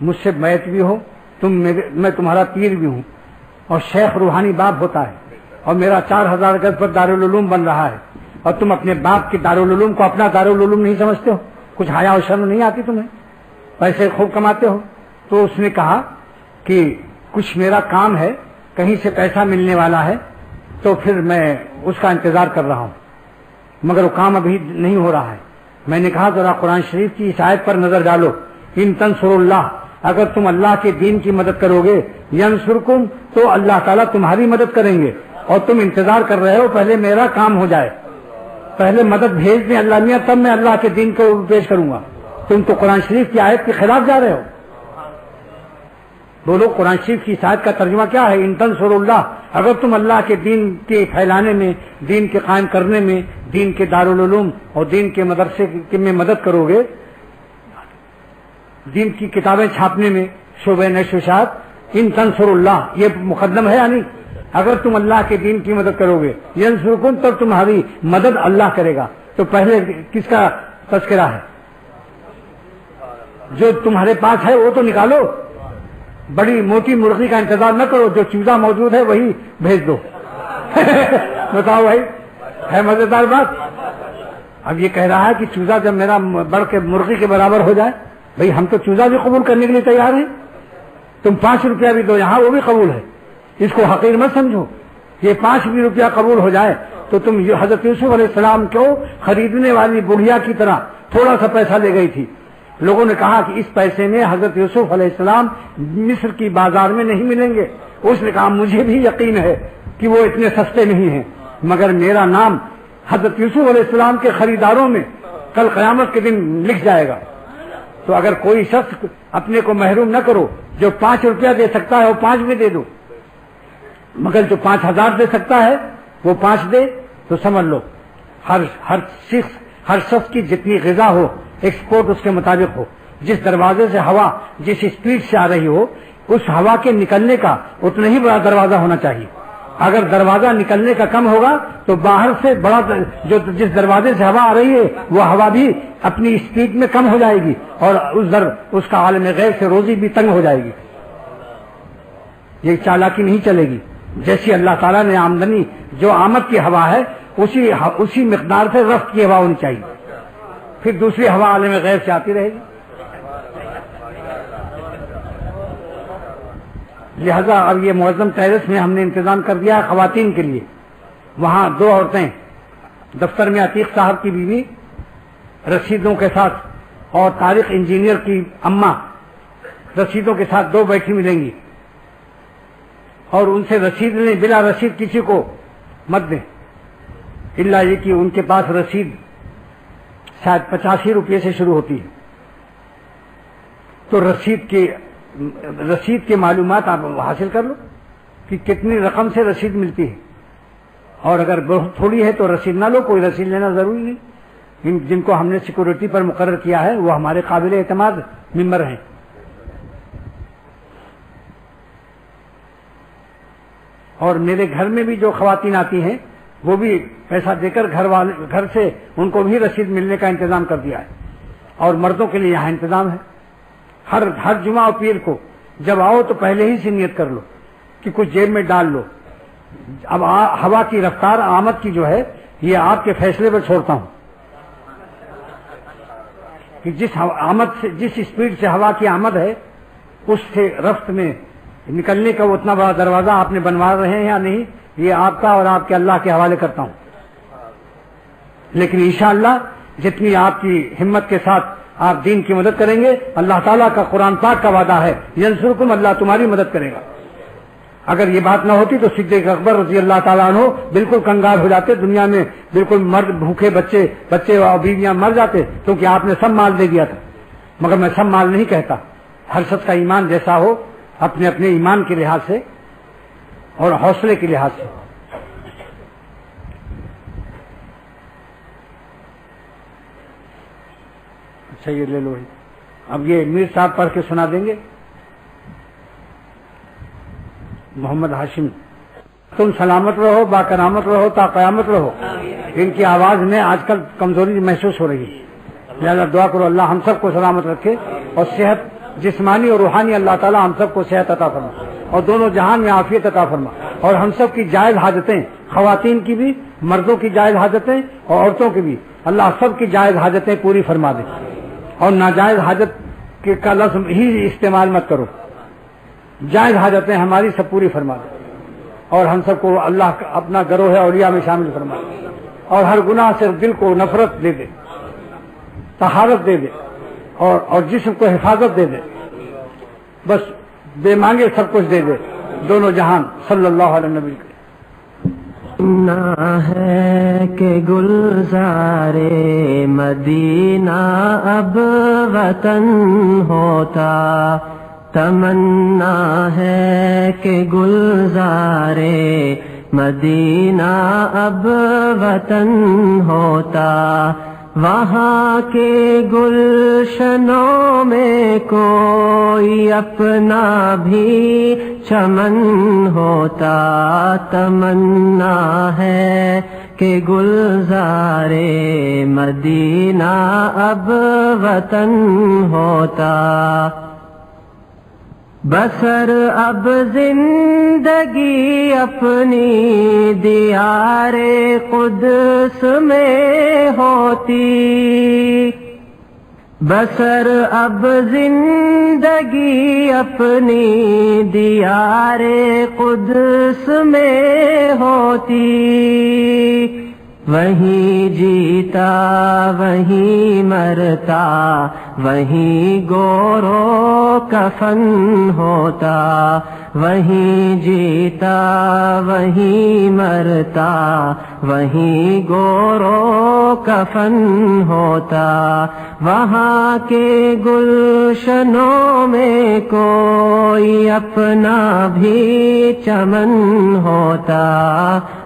مجھ سے بیعت بھی ہو، میں تمہارا پیر بھی ہوں، اور شیخ روحانی باپ ہوتا ہے، اور میرا 4000 گز پر دارالعلوم بن رہا ہے، اور تم اپنے باپ کے دارالعلوم کو اپنا دارالعلوم نہیں سمجھتے ہو، کچھ حیا و شرم نہیں آتی تمہیں، پیسے خوب کماتے ہو۔ تو اس نے کہا کہ کچھ میرا کام ہے، کہیں سے پیسہ ملنے والا ہے، تو پھر میں اس کا انتظار کر رہا ہوں، مگر وہ کام ابھی نہیں ہو رہا ہے۔ میں نے کہا ذرا قرآن شریف کی اس آیت پر نظر ڈالو، ان تنصروا اللہ، اگر تم اللہ کے دین کی مدد کرو گے، ینصرکم، تو اللہ تعالیٰ تمہاری مدد کریں گے، اور تم انتظار کر رہے ہو پہلے میرا کام ہو جائے، پہلے مدد بھیج دیں اللہ میاں، تب میں اللہ کے دین کو پیش کروں گا۔ تم تو قرآن شریف کی آیت کے خلاف جا رہے ہو۔ بولو قرآن شریف کی آیت کا ترجمہ کیا ہے؟ ان تنصروا اللہ، اگر تم اللہ کے دین کے پھیلانے میں، دین کے قائم کرنے میں، دین کے دارالعلوم اور دین کے مدرسے میں مدد کرو گے، دین کی کتابیں چھاپنے میں، شعبہ نشر و اشاعت، ان تنصروا اللہ، یہ مقدم ہے یعنی اگر تم اللہ کے دین کی مدد کرو گے، ینصرکم، تب تمہاری مدد اللہ کرے گا۔ تو پہلے کس کا تذکرہ ہے؟ جو تمہارے پاس ہے وہ تو نکالو، بڑی موٹی مرغی کا انتظار نہ کرو، جو چوزا موجود ہے وہی بھیج دو۔ بتاؤ بھائی، ہے مزیدار بات؟ اب یہ کہہ رہا ہے کہ چوزا جب میرا بڑھ کے مرغی کے برابر ہو جائے، بھئی ہم تو چوزا بھی قبول کرنے کے لیے تیار ہیں، تم 5 روپیہ بھی دو یہاں، وہ بھی قبول ہے، اس کو حقیر مت سمجھو۔ یہ 5 بھی روپیہ قبول ہو جائے تو تم حضرت یوسف علیہ السلام کو خریدنے والی بڑھیا کی طرح تھوڑا سا پیسہ لے گئی تھی، لوگوں نے کہا کہ اس پیسے میں حضرت یوسف علیہ السلام مصر کی بازار میں نہیں ملیں گے۔ اس نے کہا مجھے بھی یقین ہے کہ وہ اتنے سستے نہیں ہیں، مگر میرا نام حضرت یوسف علیہ السلام کے خریداروں میں کل قیامت کے دن لکھ جائے گا۔ تو اگر کوئی شخص اپنے کو محروم نہ کرو، جو 5 روپیہ دے سکتا ہے وہ 5 بھی دے دو، مگر جو 5000 دے سکتا ہے وہ 5 دے تو سمجھ لو ہر شخص کی جتنی غذا ہو ایکسپورٹ اس کے مطابق ہو، جس دروازے سے ہوا جس اسپیڈ سے آ رہی ہو اس ہوا کے نکلنے کا اتنا ہی بڑا دروازہ ہونا چاہیے۔ اگر دروازہ نکلنے کا کم ہوگا تو باہر سے بڑا جس دروازے سے ہوا آ رہی ہے وہ ہوا بھی اپنی اسپیڈ میں کم ہو جائے گی اور اس کا عالم غیب سے روزی بھی تنگ ہو جائے گی۔ یہ چالاکی نہیں چلے گی۔ جیسی اللہ تعالیٰ نے آمدنی جو آمد کی ہوا ہے اسی مقدار سے رفت کی ہوا ہونی چاہیے، پھر دوسری ہوا عالم غیب سے آتی رہے گی۔ لہذا اب یہ معظم ٹیرس میں ہم نے انتظام کر دیا ہے خواتین کے لیے۔ وہاں 2 عورتیں دفتر میں عتیق صاحب کی بیوی رسیدوں کے ساتھ اور طارق انجینئر کی اماں رسیدوں کے ساتھ 2 بیٹھی ملیں گی، اور ان سے رسید لیں، بلا رسید کسی کو مت دیں، الا یہ کہ ان کے پاس رسید شاید 85 روپے سے شروع ہوتی ہے، تو رسید کی معلومات آپ حاصل کر لو کہ کتنی رقم سے رسید ملتی ہے، اور اگر بہت تھوڑی ہے تو رسید نہ لو، کوئی رسید لینا ضروری نہیں۔ جن کو ہم نے سیکورٹی پر مقرر کیا ہے وہ ہمارے قابل اعتماد ممبر ہیں۔ اور میرے گھر میں بھی جو خواتین آتی ہیں وہ بھی پیسہ دے کر گھر سے ان کو بھی رسید ملنے کا انتظام کر دیا ہے، اور مردوں کے لیے یہاں انتظام ہے۔ ہر جمعہ اور پیر کو جب آؤ تو پہلے ہی سے نیت کر لو کہ کچھ جیب میں ڈال لو۔ اب ہوا کی رفتار آمد کی جو ہے یہ آپ کے فیصلے پر چھوڑتا ہوں کہ جس اسپیڈ سے ہوا کی آمد ہے اس سے رفت میں نکلنے کا وہ اتنا بڑا دروازہ آپ نے بنوا رہے ہیں یا نہیں، یہ آپ کا اور آپ کے اللہ کے حوالے کرتا ہوں۔ لیکن انشاءاللہ جتنی آپ کی ہمت کے ساتھ آپ دین کی مدد کریں گے، اللہ تعالیٰ کا قرآن پاک کا وعدہ ہے ینصرکم، اللہ تمہاری مدد کرے گا۔ اگر یہ بات نہ ہوتی تو صدیق اکبر رضی اللہ تعالیٰ عنہ بالکل کنگال ہو جاتے، دنیا میں بالکل مرد بھوکے بچے اور بیویاں مر جاتے، کیونکہ آپ نے سب مال دے دیا تھا۔ مگر میں سب مال نہیں کہتا، ہر شخص کا ایمان جیسا ہو اپنے اپنے ایمان کے لحاظ سے اور حوصلے کے لحاظ سے۔ اچھا یہ لے لو، اب یہ میر صاحب پڑھ کے سنا دیں گے، محمد ہاشم۔ تم سلامت رہو، با کرامت رہو، تا قیامت رہو۔ ان کی آواز میں آج کل کمزوری محسوس ہو رہی ہے، لہذا دعا کرو اللہ ہم سب کو سلامت رکھے، اور صحت جسمانی اور روحانی اللہ تعالیٰ ہم سب کو صحت عطا فرما، اور دونوں جہان میں عافیت عطا فرما، اور ہم سب کی جائز حاجتیں، خواتین کی بھی، مردوں کی جائز حاجتیں اور عورتوں کی بھی، اللہ سب کی جائز حاجتیں پوری فرما دے، اور ناجائز حاجت کا لفظ ہی استعمال مت کرو، جائز حاجتیں ہماری سب پوری فرما دے، اور ہم سب کو اللہ اپنا گروہ اولیاء میں شامل فرما دے، اور ہر گناہ سے دل کو نفرت دے دے، طہارت دے دے، اور جسم کو حفاظت دے دے، بس بے مانگے سب کچھ دے دے، دونوں جہان صلی اللہ علیہ نبی کے۔ نہ ہے کہ گلزارے مدینہ اب وطن ہوتا، تمنا ہے کہ گلزارے مدینہ اب وطن ہوتا، وہاں کے گلشنوں میں کوئی اپنا بھی چمن ہوتا، تمنا ہے کہ گلزارے مدینہ اب وطن ہوتا، بسر اب زندگی اپنی دیار قدس میں ہوتی، بسر اب زندگی اپنی دیار قدس میں ہوتی، وہیں جیتا وہیں مرتا، وہیں گورو کفن ہوتا، وہیں جیتا وہیں مرتا، وہیں گورو کفن ہوتا، وہاں کے گلشنوں میں کوئی اپنا بھی چمن ہوتا،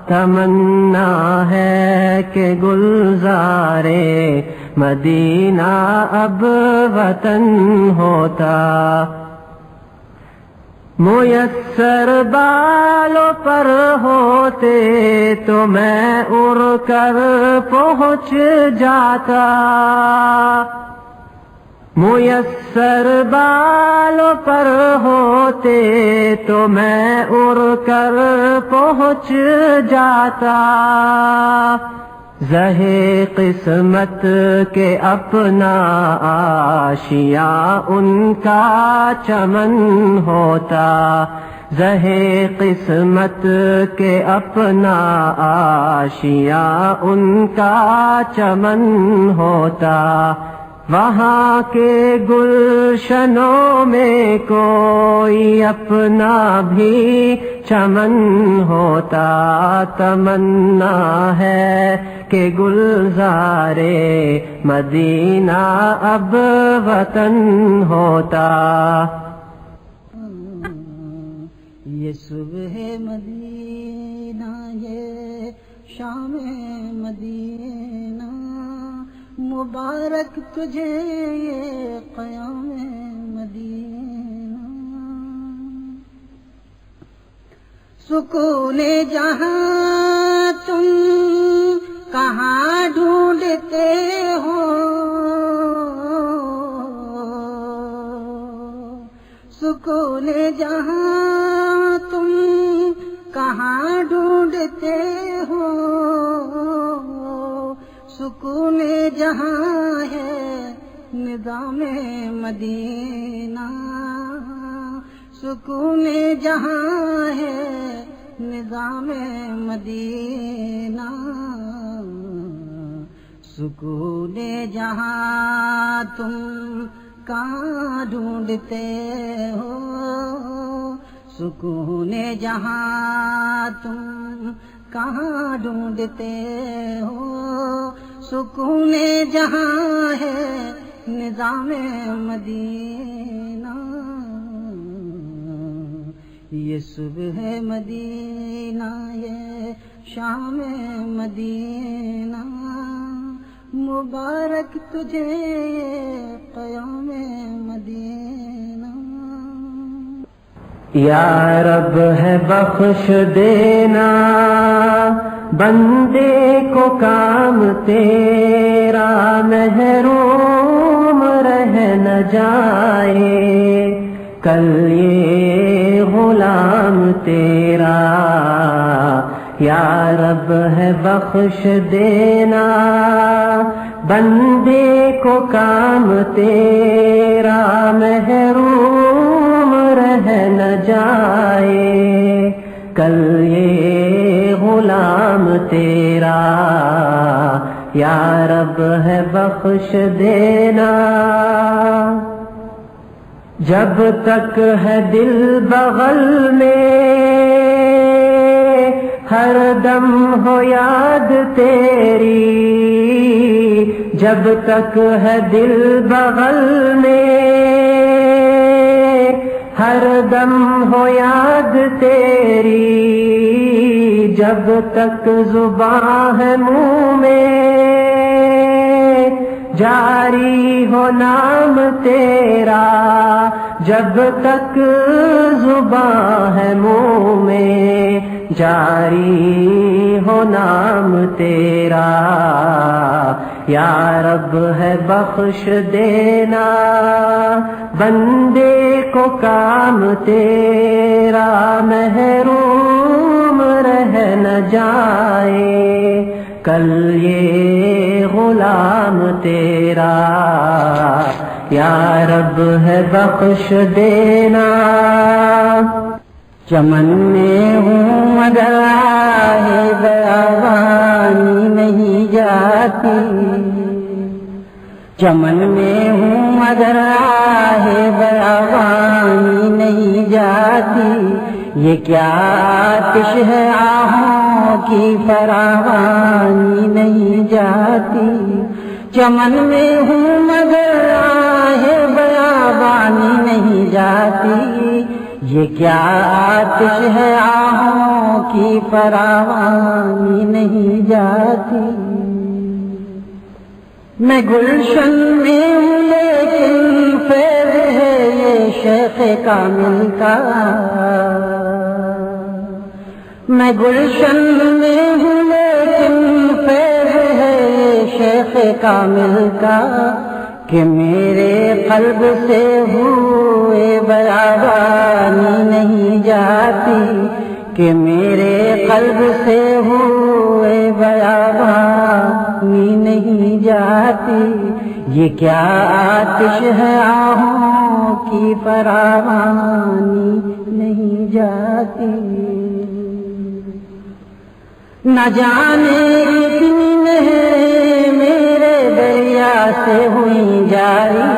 تمنا ہے کہ گلزارے مدینہ اب وطن ہوتا، میسر بالوں پر ہوتے تو میں اڑ کر پہنچ جاتا، میسر بالوں پر ہوتے تو میں اڑ کر پہنچ جاتا، زہے قسمت کے اپنا آشیاں ان کا چمن ہوتا، زہے قسمت کے اپنا آشیاں ان کا چمن ہوتا، وہاں کے گلشنوں میں کوئی اپنا بھی چمن ہوتا، تمنا ہے کہ گلزارے مدینہ اب وطن ہوتا، یہ صبح مدینہ یہ شام مدینہ، مبارک تجھے یہ قیام مدینہ، سکون جہاں تم کہاں ڈھونڈتے ہو، سکون جہاں تم کہاں ڈھونڈتے ہو، سکون جہاں ہے نظام مدینہ، سکون جہاں ہے نظام مدینہ، سکون جہاں تم کہاں ڈھونڈتے ہو، سکون جہاں تم کہاں ڈھونڈتے ہو، سکون جہاں ہے نظام مدینہ، یہ صبح مدینہ یہ شام مدینہ، مبارک تجھے یہ قیام مدینہ، یا رب ہے بخش دینا بندے کو کام تیرا، محروم رہ نہ جائے کل یہ غلام تیرا، یا رب ہے بخش دینا بندے کو کام تیرا، محروم رہ نہ جائے کل یہ غلام تیرا، یا رب ہے بخش دینا، جب تک ہے دل بغل میں ہر دم ہو یاد تیری، جب تک ہے دل بغل میں ہر دم ہو یاد تیری، جب تک زبان ہے منہ میں جاری ہو نام تیرا، جب تک زبان ہے منہ میں جاری ہو نام تیرا، یا رب ہے بخش دینا بندے کو کام تیرا، محروم رہ نہ جائے کل یہ غلام تیرا، یا رب ہے بخش دینا، چمن میں ہوں مگر راہ بیابانی نہیں جاتی، چمن میں ہوں مگر راہ بیابانی نہیں جاتی، یہ کیا آتش ہے آہوں کی فراوانی نہیں جاتی، چمن میں ہوں مگر راہ بیابانی نہیں جاتی، یہ کیا آتش ہے آہوں کی فراوانی نہیں جاتی. میں گلشن میں ہوں لیکن فیض ہے یہ شیخ کامل کا. میں گلشن میں ہوں لیکن فیض ہے یہ شیخ کامل کا. کہ میرے قلب سے ہوئے بیابانی نہیں جاتی. کہ میرے قلب سے ہوئے بیابانی نہیں جاتی. یہ کیا آتش ہے آہوں کی فراوانی نہیں جاتی. نہ جانے کتنی نہریں میرے دریا سے ہوئی جاری.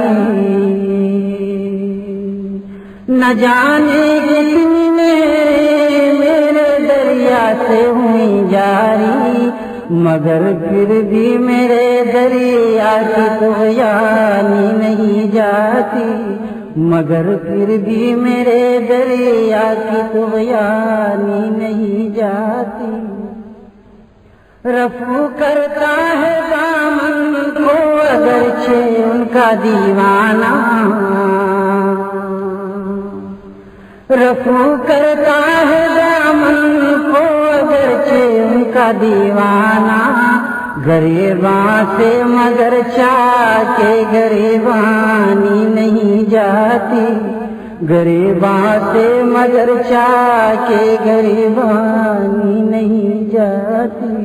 نہ جانے کتنی نہریں میرے دریا سے ہوئی جاری. مگر پھر بھی میرے دریا کی طغیانی نہیں جاتی. مگر پھر بھی میرے دریا کی طغیانی نہیں جاتی. رفو کرتا ہے دامن کو اگرچہ ان کا دیوانہ. رفو کرتا ہے دامن کو اگرچہ ان کا دیوانہ. غریباں سے مگر چاہ کے غریبانی نہیں جاتی. غریباں سے مگر چاہ کے غریبانی نہیں جاتی.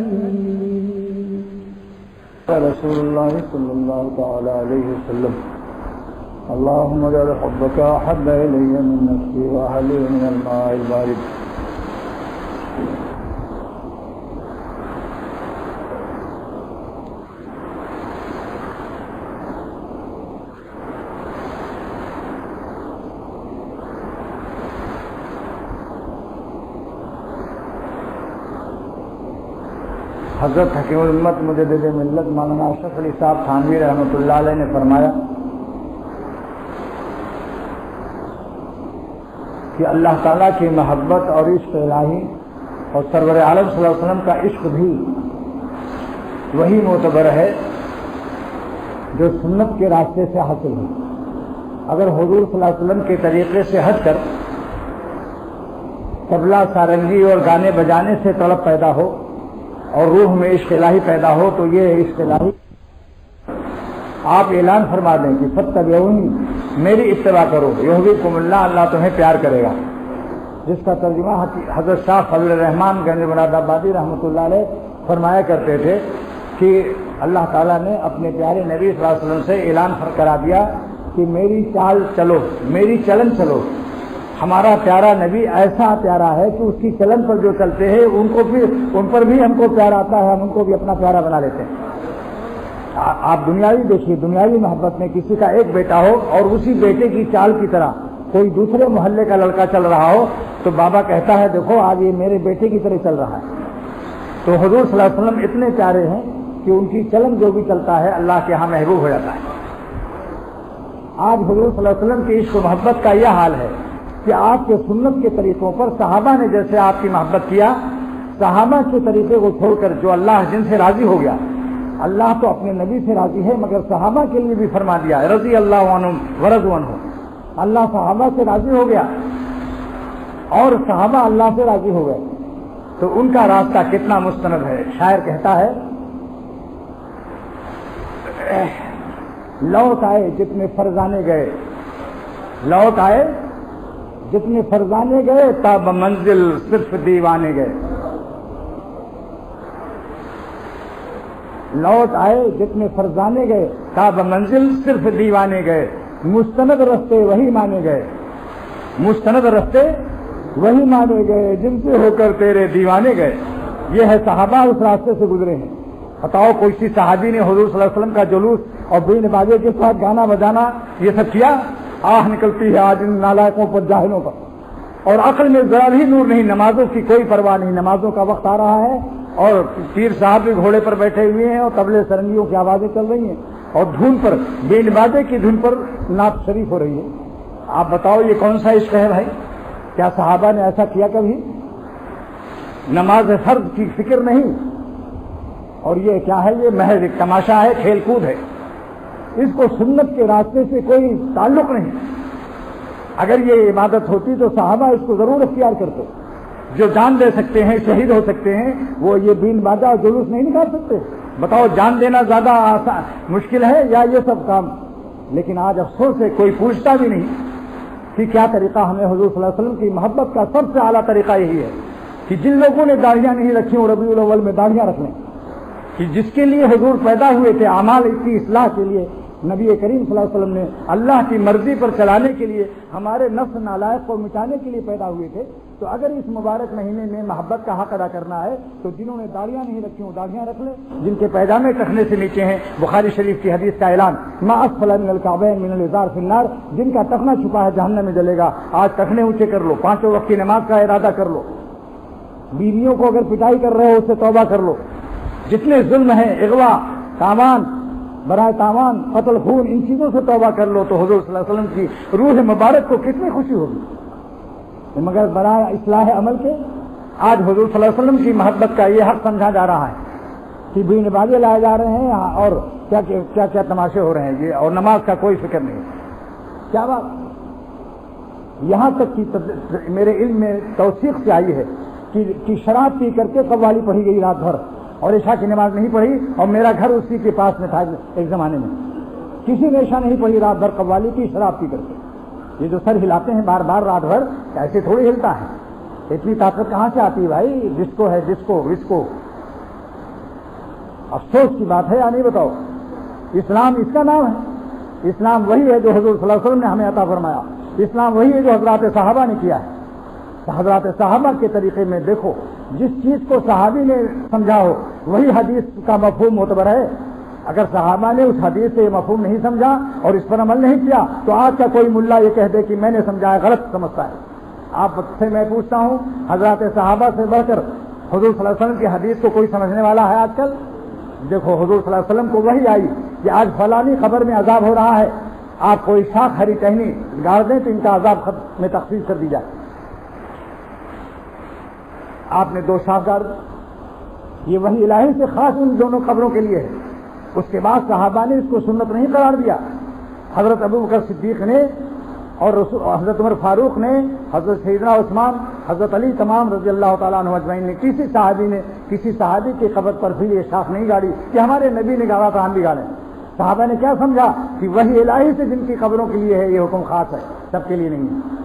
رسول اللہ صلی اللہ تعالی علیہ وسلم اللهم اجعل حبك احب الي من نفسي واهلي من الماء البارد. حضرت حکیم الامت مجدد ملت مولانا اشرف علی صاحب تھانوی رحمۃ اللہ علیہ نے فرمایا کہ اللہ تعالیٰ کی محبت اور عشق الہی اور سرور عالم صلی اللہ علیہ وسلم کا عشق بھی وہی معتبر ہے جو سنت کے راستے سے حاصل ہے. اگر حضور صلی اللہ علیہ وسلم کے طریقے سے ہٹ کر طبلہ سارنگی اور گانے بجانے سے طلب پیدا ہو اور روح میں عشق الہی پیدا ہو تو یہ عشق الہی آپ اعلان فرما دیں کہ فتبعونی میری اتباع کرو یحببکم اللہ اللہ تمہیں پیار کرے گا. جس کا ترجمہ حضرت شاہ فضل الرحمان گنج مراد آبادی رحمۃ اللہ علیہ فرمایا کرتے تھے کہ اللہ تعالیٰ نے اپنے پیارے نبی صلی اللہ علیہ وسلم سے اعلان کرا دیا کہ میری چال چلو میری چلن چلو. ہمارا پیارا نبی ایسا پیارا ہے کہ اس کی چلن پر جو چلتے ہیں ان پر بھی ہم کو پیار آتا ہے, ہم ان کو بھی اپنا پیارا بنا لیتے ہیں. آپ دنیاوی دیکھیے, دنیاوی محبت میں کسی کا ایک بیٹا ہو اور اسی بیٹے کی چال کی طرح کوئی دوسرے محلے کا لڑکا چل رہا ہو تو بابا کہتا ہے دیکھو آج یہ میرے بیٹے کی طرح چل رہا ہے. تو حضور صلی اللہ علیہ وسلم اتنے پیارے ہیں کہ ان کی چلن جو بھی چلتا ہے اللہ کے ہاں محبوب ہو جاتا ہے. آج حضور صلی اللہ علیہ وسلم کی عشق و محبت کا یہ حال ہے کہ آپ کے سنت کے طریقوں پر صحابہ نے جیسے آپ کی محبت کیا, صحابہ کے طریقے کو چھوڑ کر جو اللہ جن سے راضی ہو گیا, اللہ تو اپنے نبی سے راضی ہے مگر صحابہ کے لیے بھی فرما دیا رضی اللہ عنہم ورضوا عنہ. اللہ صحابہ سے راضی ہو گیا اور صحابہ اللہ سے راضی ہو گئے تو ان کا راستہ کتنا مستند ہے. شاعر کہتا ہے لوٹ آئے جتنے فرزانے گئے, لوٹ آئے جتنے فرزانے گئے تاب منزل صرف دیوانے گئے. لوٹ آئے جتنے فرزانے گئے تاب منزل صرف دیوانے گئے. مستند رستے وہی مانے گئے, مستند رستے وہی مانے گئے جن سے ہو کر تیرے دیوانے گئے. یہ ہے صحابہ اس راستے سے گزرے ہیں. بتاؤ کوئی سی صحابی نے حضور صلی اللہ علیہ وسلم کا جلوس اور بین بازے کے ساتھ گانا بجانا یہ سب کیا؟ آہ نکلتی ہے آج ان نالائقوں پر جاہلوں پر. اور عقل میں ذرا بھی نور نہیں, نمازوں کی کوئی پرواہ نہیں. نمازوں کا وقت آ رہا ہے اور پیر صاحب بھی گھوڑے پر بیٹھے ہوئے ہیں اور طبلے سرنگیوں کی آوازیں چل رہی ہیں اور دھن پر بین بازے کی دھن پر نعت شریف ہو رہی ہے. آپ بتاؤ یہ کون سا عشق ہے بھائی؟ کیا صحابہ نے ایسا کیا کبھی؟ نماز فرض کی فکر نہیں، اور یہ کیا ہے؟ یہ محض ایک تماشا ہے، کھیل کود ہے، اس کو سنت کے راستے سے کوئی تعلق نہیں۔ اگر یہ عبادت ہوتی تو صحابہ اس کو ضرور اختیار کرتے۔ جو جان دے سکتے ہیں، شہید ہو سکتے ہیں، وہ یہ دین بازا اور جلوس نہیں نکال سکتے؟ بتاؤ، جان دینا زیادہ آسان مشکل ہے یا یہ سب کام؟ لیکن آج افسوس ہے کوئی پوچھتا بھی نہیں کہ کیا طریقہ ہمیں حضور صلی اللہ علیہ وسلم کی محبت کا سب سے اعلیٰ طریقہ یہی ہے کہ جن لوگوں نے داڑھیاں نہیں رکھی وہ ربیع الاول میں داڑھیاں رکھ لیں، کہ جس کے لیے حضور پیدا ہوئے تھے، اعمال کی اصلاح کے لیے، نبی کریم صلی اللہ علیہ وسلم نے اللہ کی مرضی پر چلانے کے لیے، ہمارے نفس نالائق کو مٹانے کے لیے پیدا ہوئے تھے۔ تو اگر اس مبارک مہینے میں محبت کا حق ادا کرنا ہے تو جنہوں نے داڑھیاں نہیں رکھی وہ داڑھیاں رکھ لیں، جن کے پیجامے ٹخنے سے نیچے ہیں، بخاری شریف کی حدیث کا اعلان، ما اسفل من الکعبین من الازار فی النار، جن کا ٹخنا چھپا ہے جہنم میں جلے گا۔ آج ٹخنے اونچے کر لو، 5 وقت کی نماز کا ارادہ کر لو، بیویوں کو اگر پٹائی کر رہے ہو اس سے توبہ کر لو، جتنے ظلم ہیں، اغوا، تاوان، برائے تاوان، قتل، خون، ان چیزوں سے توبہ کر لو تو حضور صلی اللہ علیہ وسلم کی روح مبارک کو کتنی خوشی ہوگی۔ مگر برائے اصلاح عمل کے آج حضور صلی اللہ علیہ وسلم کی محبت کا یہ حق سمجھا جا رہا ہے کہ بے نمازی لائے جا رہے ہیں اور کیا کیا کیا تماشے ہو رہے ہیں یہ، اور نماز کا کوئی فکر نہیں۔ کیا بات! یہاں تک کہ میرے علم میں توثیق سے آئی ہے کہ شراب پی کر کے قوالی پڑھی گئی رات بھر اور عشاء کی نماز نہیں پڑھی، اور میرا گھر اسی کے پاس میں تھا ایک زمانے میں، کسی نے عشاء نہیں پڑھی رات بھر قوالی کی شراب پی کر کے۔ یہ جو سر ہلاتے ہیں بار بار رات بھر، ایسے تھوڑی ہلتا ہے، اتنی طاقت کہاں سے آتی ہے بھائی؟ ڈسکو ہے، ڈسکو وسکو۔ افسوس کی بات ہے یا نہیں بتاؤ؟ اسلام اس کا نام ہے، اسلام وہی ہے جو حضور صلی اللہ علیہ وسلم نے ہمیں عطا فرمایا، اسلام وہی ہے جو حضرات صحابہ نے کیا ہے۔ حضرات صحابہ کے طریقے میں دیکھو، جس چیز کو صحابی نے سمجھا ہو وہی حدیث کا مفہوم معتبر ہے۔ اگر صحابہ نے اس حدیث سے یہ مفہوم نہیں سمجھا اور اس پر عمل نہیں کیا تو آج کا کوئی ملا یہ کہہ دے کہ میں نے سمجھا ہے، غلط سمجھتا ہے۔ آپ سے میں پوچھتا ہوں، حضرات صحابہ سے بڑھ کر حضور صلی اللہ علیہ وسلم کی حدیث کو کوئی سمجھنے والا ہے آج کل؟ دیکھو، حضور صلی اللہ علیہ وسلم کو وہی آئی کہ آج فلانی خبر میں عذاب ہو رہا ہے، آپ کوئی شاخ ہری ٹہنی گاڑ دیں تو ان کا عذاب میں تخفیف کر دی جائے۔ آپ نے 2 شاخ گاڑ دی، یہ وحی الہی سے خاص ان دونوں خبروں کے لیے ہے۔ اس کے بعد صحابہ نے اس کو سنت نہیں قرار دیا۔ حضرت ابو بکر صدیق نے اور حضرت عمر فاروق نے، حضرت سیدنا عثمان، حضرت علی، تمام رضی اللہ تعالیٰ عنہ اجمعین نے، کسی صحابی کی قبر پر بھی یہ شاخ نہیں گاڑی کہ ہمارے نبی نے گاڑا تو ہم بھی گاڑیں۔ صحابہ نے کیا سمجھا کہ وحی الہی سے جن کی قبروں کے لیے ہے یہ حکم خاص ہے، سب کے لیے نہیں ہے۔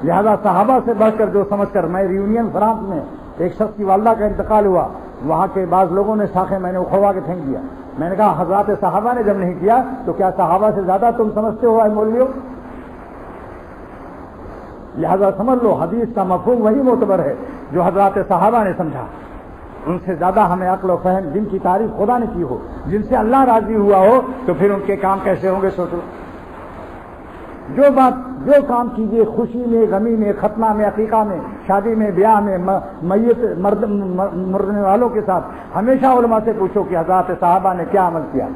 لہذا صحابہ سے بڑھ کر جو سمجھ کر، میں ریونین فرانس میں ایک شخص کی والدہ کا انتقال ہوا، وہاں کے بعض لوگوں نے شاخیں میں نے اکھڑوا کے پھینک دیا۔ میں نے کہا حضرات صحابہ نے جب نہیں کیا تو کیا صحابہ سے زیادہ تم سمجھتے ہو اے مولویوں؟ لہذا سمجھ لو، حدیث کا مفہوم وہی معتبر ہے جو حضرات صحابہ نے سمجھا۔ ان سے زیادہ ہمیں عقل و فہم، جن کی تعریف خدا نے کی ہو، جن سے اللہ راضی ہوا ہو، تو پھر ان کے کام کیسے ہوں گے سوچو۔ جو کام کیجیے، خوشی میں، غمی میں، ختنہ میں، عقیقہ میں، شادی میں، بیاہ میں، میت مرنے والوں کے ساتھ، ہمیشہ علماء سے پوچھو کہ حضرات صحابہ نے کیا عمل کیا،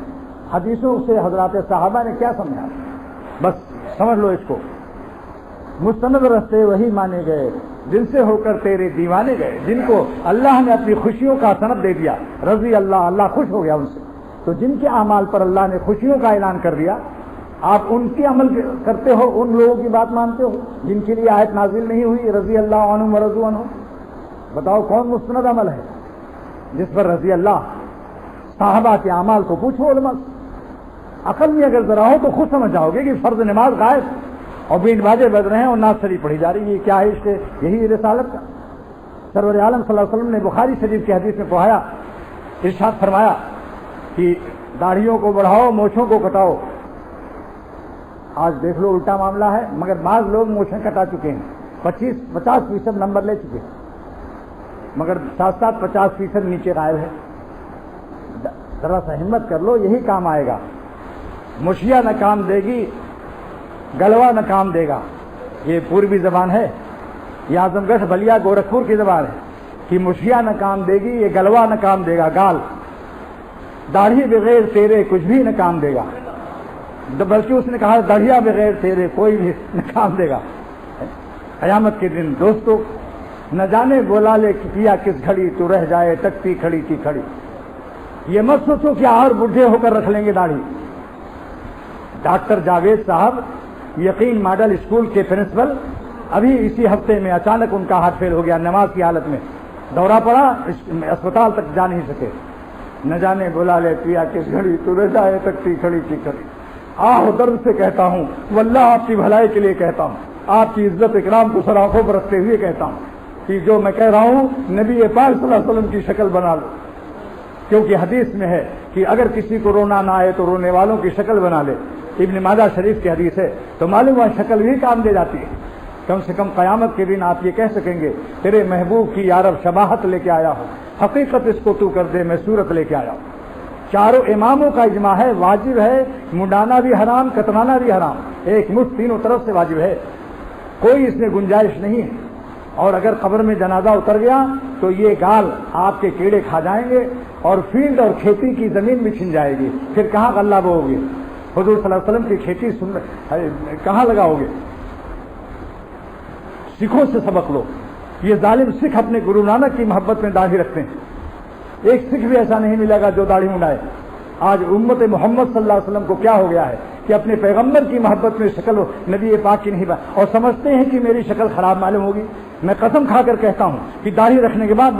حدیثوں سے حضرات صحابہ نے کیا سمجھا۔ بس سمجھ لو اس کو، مستند رستے وہی مانے گئے جن سے ہو کر تیرے دیوانے گئے، جن کو اللہ نے اپنی خوشیوں کا سند دے دیا، رضی اللہ خوش ہو گیا ان سے۔ تو جن کے اعمال پر اللہ نے خوشیوں کا اعلان کر دیا، آپ ان کے عمل کرتے ہو، ان لوگوں کی بات مانتے ہو جن کے لیے آیت نازل نہیں ہوئی، رضی اللہ عنہم ورضوا عنہ۔ بتاؤ کون مستند عمل ہے جس پر رضی اللہ؟ صحابہ کے اعمال کو پوچھو علماء سے، عقل میں اگر ذرا ہو تو خود سمجھ جاؤ گے کہ فرض نماز غائب اور بینڈ باجے بج رہے ہیں اور نعت شریف پڑھی جا رہی ہے۔ کیا ہے اس کے؟ یہی رسالت کا۔ سرور عالم صلی اللہ علیہ وسلم نے بخاری شریف کی حدیث میں پڑھایا، ارشاد فرمایا کہ داڑھیوں کو بڑھاؤ، مونچھوں کو کٹاؤ۔ آج دیکھ لو الٹا معاملہ ہے، مگر بعض لوگ مونچھیں کٹا چکے ہیں، 50% نمبر لے چکے ہیں، مگر ساتھ 50% نیچے غائب ہے۔ ذرا سا ہمت کر لو، یہی کام آئے گا۔ مشیا نہ کام دے گی، گلوا نہ کام دے گا۔ یہ پوربی زبان ہے، یہ اعظم گڑھ بلیا گورکھپور کی زبان ہے کہ مشیا نہ کام دے گی، یہ گلوا نہ کام دے گا، گال داڑھی بغیر تیرے کچھ بھی نہ کام دے گا، بلکہ اس نے کہا داڑھیا بغیر تیرے کوئی بھی نہ کام دے گا۔ قیامت کے دن دوستو نہ جانے بولا لے کیا کس گھڑی تو رہ جائے تکتی کھڑی کی کھڑی. یہ مت سوچو کہ اور بڈھے ہو کر رکھ لیں گے داڑھی. ڈاکٹر جاوید صاحب یقین ماڈل اسکول کے پرنسپل ابھی اسی ہفتے میں اچانک ان کا ہاتھ فیل ہو گیا, نماز کی حالت میں دورہ پڑا, اسپتال تک جا نہیں سکے. نہ جانے بلا لے پیا کس گھڑی تو رہ جائے تکتی کھڑی کی کھڑی. آہ درد سے کہتا ہوں واللہ آپ کی بھلائی کے لیے کہتا ہوں, آپ کی عزت اکرام کو سر آنکھوں پر رکھتے ہوئے کہتا ہوں کہ جو میں کہہ رہا ہوں نبی پاک صلی اللہ علیہ وسلم کی شکل بنا لو, کیونکہ حدیث میں ہے کہ اگر کسی کو رونا نہ آئے تو رونے والوں کی شکل بنا لے. ابن ماجہ شریف کی حدیث ہے, تو معلوم ہے شکل بھی کام دے جاتی ہے. کم سے کم قیامت کے دن آپ یہ کہہ سکیں گے تیرے محبوب کی یارب شباہت لے کے آیا ہوں, حقیقت اس کو تو کر دے میں صورت لے کے آیا ہوں. چاروں اماموں کا اجماع ہے واجب ہے منڈانا بھی حرام کترانا بھی حرام, ایک مٹھ تینوں طرف سے واجب ہے, کوئی اس میں گنجائش نہیں ہے. اور اگر قبر میں جنازہ اتر گیا تو یہ گال آپ کے کیڑے کھا جائیں گے اور فیلڈ اور کھیتی کی زمین بھی چھن جائے گی, پھر کہاں غلہ بو گے, حضور صلی اللہ علیہ وسلم کی کھیتی کہاں لگاؤ گے. سکھوں سے سبق لو. یہ ظالم سکھ اپنے گرو نانک کی محبت میں داڑھی رکھتے ہیں, ایک سکھ بھی ایسا نہیں ملے گا جو داڑھی منڈائے. آج امت محمد صلی اللہ علیہ وسلم کو کیا ہو گیا ہے کہ اپنے پیغمبر کی محبت میں شکل نبی پاک کی نہیں اور سمجھتے ہیں کہ میری شکل خراب معلوم ہوگی. میں قسم کھا کر کہتا ہوں کہ داڑھی رکھنے کے بعد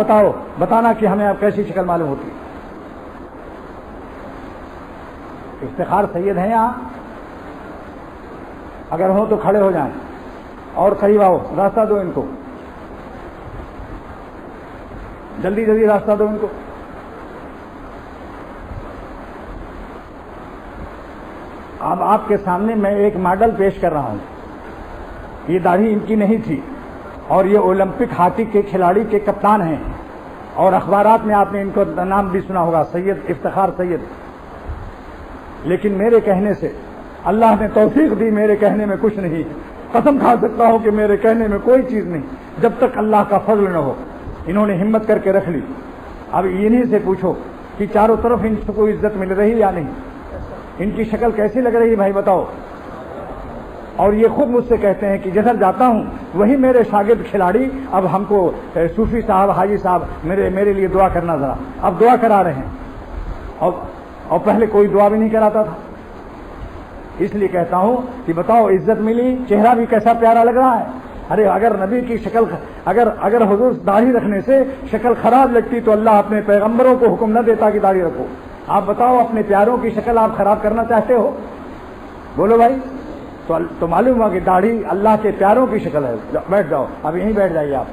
بتانا کہ ہمیں اب کیسی شکل معلوم ہوتی ہے. افتخار سید ہیں یہاں, اگر ہو تو کھڑے ہو جائیں اور قریب آؤ, راستہ دو ان کو, جلدی جلدی راستہ دو ان کو. اب آپ کے سامنے میں ایک ماڈل پیش کر رہا ہوں. یہ داڑھی ان کی نہیں تھی اور یہ اولمپک ہاکی کے کھلاڑی کے کپتان ہیں, اور اخبارات میں آپ نے ان کو نام بھی سنا ہوگا, سید افتخار سید. لیکن میرے کہنے سے اللہ نے توفیق دی, میرے کہنے میں کچھ نہیں. قسم کھا سکتا ہوں کہ میرے کہنے میں کوئی چیز نہیں جب تک اللہ کا فضل نہ ہو. انہوں نے ہمت کر کے رکھ لی. اب انہی سے پوچھو کہ چاروں طرف ان کو عزت مل رہی یا نہیں, ان کی شکل کیسی لگ رہی ہے بھائی بتاؤ. اور یہ خود مجھ سے کہتے ہیں کہ جدھر جاتا ہوں وہی میرے شاگرد کھلاڑی اب ہم کو صوفی صاحب حاجی صاحب میرے لیے دعا کرنا ذرا, اب دعا کرا رہے ہیں اور پہلے کوئی دعا بھی نہیں کراتا تھا. اس لیے کہتا ہوں کہ بتاؤ عزت ملی, چہرہ بھی کیسا پیارا لگ رہا ہے. ارے اگر نبی کی شکل اگر حضور داڑھی رکھنے سے شکل خراب لگتی تو اللہ اپنے پیغمبروں کو حکم نہ دیتا کہ داڑھی رکھو. آپ بتاؤ اپنے پیاروں کی شکل آپ خراب کرنا چاہتے ہو؟ بولو بھائی. تو معلوم ہوا کہ داڑھی اللہ کے پیاروں کی شکل ہے. بیٹھ جاؤ, اب یہیں بیٹھ جائیے آپ.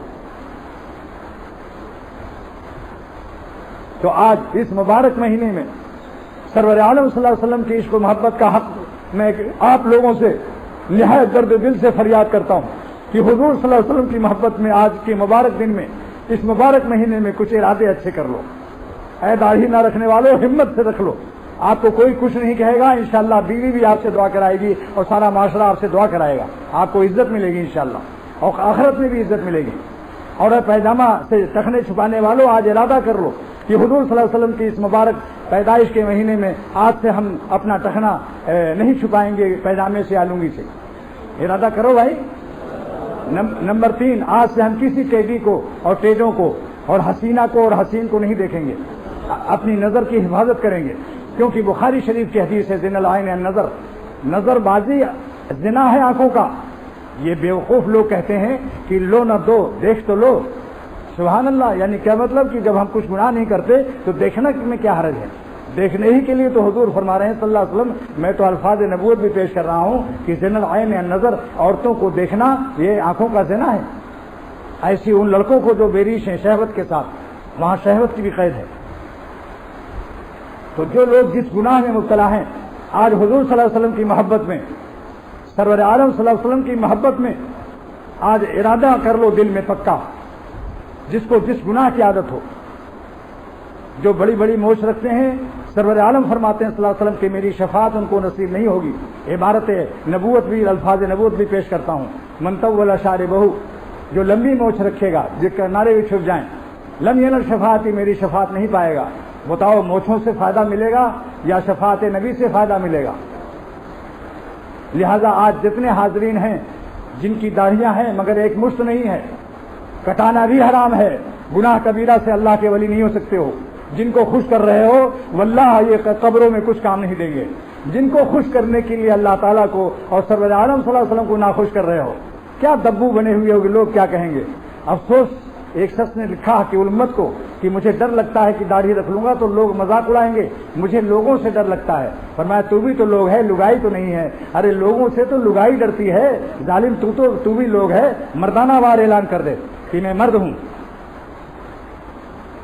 تو آج اس مبارک مہینے میں سرور عالم صلی اللہ علیہ وسلم کی عشق و محبت کا حق میں آپ لوگوں سے نہایت درد دل سے فریاد کرتا ہوں کہ حضور صلی اللہ علیہ وسلم کی محبت میں آج کے مبارک دن میں اس مبارک مہینے میں کچھ ارادے اچھے کر لو. اے داڑھی نہ رکھنے والوں ہمت سے رکھ لو, آپ کو کوئی کچھ نہیں کہے گا. انشاءاللہ بیوی بھی آپ سے دعا کرائے گی اور سارا معاشرہ آپ سے دعا کرائے گا. آپ کو عزت ملے گی انشاءاللہ, اور آخرت میں بھی عزت ملے گی. اور پیجامہ سے ٹخنے چھپانے والوں آج ارادہ کر لو کہ حضور صلی اللہ علیہ وسلم کی اس مبارک پیدائش کے مہینے میں آج سے ہم اپنا ٹخنا نہیں چھپائیں گے پیجامے سے یا لنگی سے. ارادہ کرو بھائی. نمبر 3, آج سے ہم کسی ٹیڈی کو اور ٹیڈوں کو اور حسینہ کو اور حسین کو نہیں دیکھیں گے. اپنی نظر کی حفاظت کریں گے, کیونکہ بخاری شریف کی حدیث ہے زنا العین النظر, نظر بازی زنا ہے آنکھوں کا. یہ بیوقوف لوگ کہتے ہیں کہ لو نہ دو دیکھ تو لو. سبحان اللہ, یعنی کیا مطلب کہ جب ہم کچھ گناہ نہیں کرتے تو دیکھنا میں کیا حرج ہے. دیکھنے ہی کے لیے تو حضور فرما رہے ہیں صلی اللہ علیہ وسلم. میں تو الفاظ نبوت بھی پیش کر رہا ہوں کہ زنا العین النظر, عورتوں کو دیکھنا یہ آنکھوں کا زنا ہے. ایسی ان لڑکوں کو جو بیریش ہیں شہوت کے ساتھ, وہاں شہوت کی بھی قید ہے. تو جو لوگ جس گناہ میں مبتلا ہیں آج حضور صلی اللہ علیہ وسلم کی محبت میں, سرور عالم صلی اللہ علیہ وسلم کی محبت میں آج ارادہ کر لو دل میں پکا, جس کو جس گناہ کی عادت ہو. جو بڑی بڑی موچ رکھتے ہیں سرور عالم فرماتے ہیں صلی اللہ علیہ وسلم کہ میری شفاعت ان کو نصیب نہیں ہوگی. عبارت نبوت بھی, الفاظ نبوت بھی پیش کرتا ہوں. من طول شاربہ, جو لمبی موچ رکھے گا جس کے نعرے بھی چھپ جائیں, لم ینل شفاعتی, میری شفاعت نہیں پائے گا. بتاؤ موچھوں سے فائدہ ملے گا یا شفاعت نبی سے فائدہ ملے گا؟ لہذا آج جتنے حاضرین ہیں جن کی داڑھیاں ہیں مگر ایک مشت نہیں ہے، کٹانا بھی حرام ہے، گناہ کبیرہ سے اللہ کے ولی نہیں ہو سکتے ہو۔ جن کو خوش کر رہے ہو واللہ یہ قبروں میں کچھ کام نہیں دیں گے۔ جن کو خوش کرنے کے لیے اللہ تعالیٰ کو اور سرور عالم صلی اللہ علیہ وسلم کو ناخوش کر رہے ہو، کیا دبو بنے ہوئے ہوگے، لوگ کیا کہیں گے؟ افسوس، ایک شخص نے لکھا کہ امت کو کہ مجھے ڈر لگتا ہے کہ داڑھی رکھ لوں گا تو لوگ مذاق اڑائیں گے، مجھے لوگوں سے ڈر لگتا ہے۔ فرمایا تو بھی تو لوگ ہے، لگائی تو نہیں ہے۔ ارے لوگوں سے تو لگائی ڈرتی ہے، ظالم تو بھی لوگ ہے۔ مردانہ وار اعلان کر دے کہ میں مرد ہوں،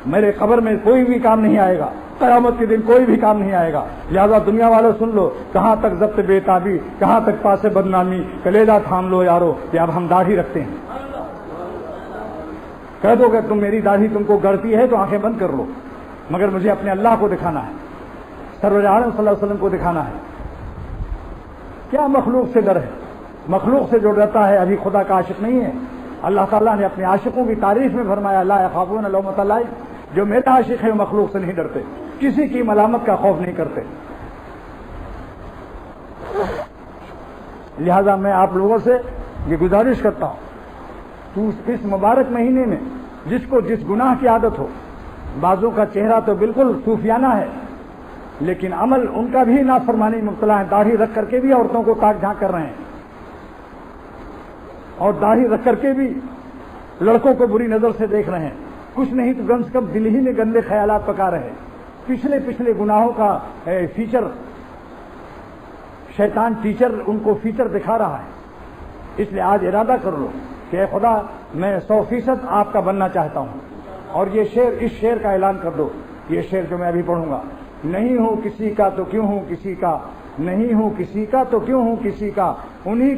میرے قبر میں کوئی بھی کام نہیں آئے گا، قیامت کے دن کوئی بھی کام نہیں آئے گا۔ لہذا دنیا والوں سن لو، کہاں تک ضبط بے تابی، کہاں تک پاس بدنامی، کلیجہ تھام لو یارو کہ اب ہم داڑھی رکھتے ہیں۔ کہہ دو کہ تم میری داڑھی تم کو گڑتی ہے تو آنکھیں بند کر لو، مگر مجھے اپنے اللہ کو دکھانا ہے، سرور عالم صلی اللہ علیہ وسلم کو دکھانا ہے۔ کیا مخلوق سے ڈر ہے؟ مخلوق سے جو ڈرتا ہے ابھی خدا کا عاشق نہیں ہے۔ اللہ تعالیٰ نے اپنے عاشقوں کی تعریف میں فرمایا لا یخافون لومۃ لائم، جو میرے عاشق ہے وہ مخلوق سے نہیں ڈرتے، کسی کی ملامت کا خوف نہیں کرتے۔ لہذا میں آپ لوگوں سے یہ گزارش کرتا ہوں، تو اس مبارک مہینے میں جس کو جس گناہ کی عادت ہو، بعضوں کا چہرہ تو بالکل صوفیانہ ہے لیکن عمل ان کا بھی نافرمانی مبتلا ہے، داڑھی رکھ کر کے بھی عورتوں کو تاک جھانک کر رہے ہیں، اور داڑھی رکھ کر کے بھی لڑکوں کو بری نظر سے دیکھ رہے ہیں، کچھ نہیں تو کم سے کم دل ہی میں گندے خیالات پکا رہے ہیں۔ پچھلے گناہوں کا فیچر، شیطان ٹیچر ان کو فیچر دکھا رہا ہے۔ اس لیے آج ارادہ کر لو کہ اے خدا میں 100% آپ کا بننا چاہتا ہوں، اور اس شعر کا اعلان کر دو، یہ شعر جو میں ابھی پڑھوں گا، نہیں ہوں کسی کا تو کیوں ہوں کسی کا، نہیں ہوں کسی کا تو کیوں ہوں کسی کا، انہی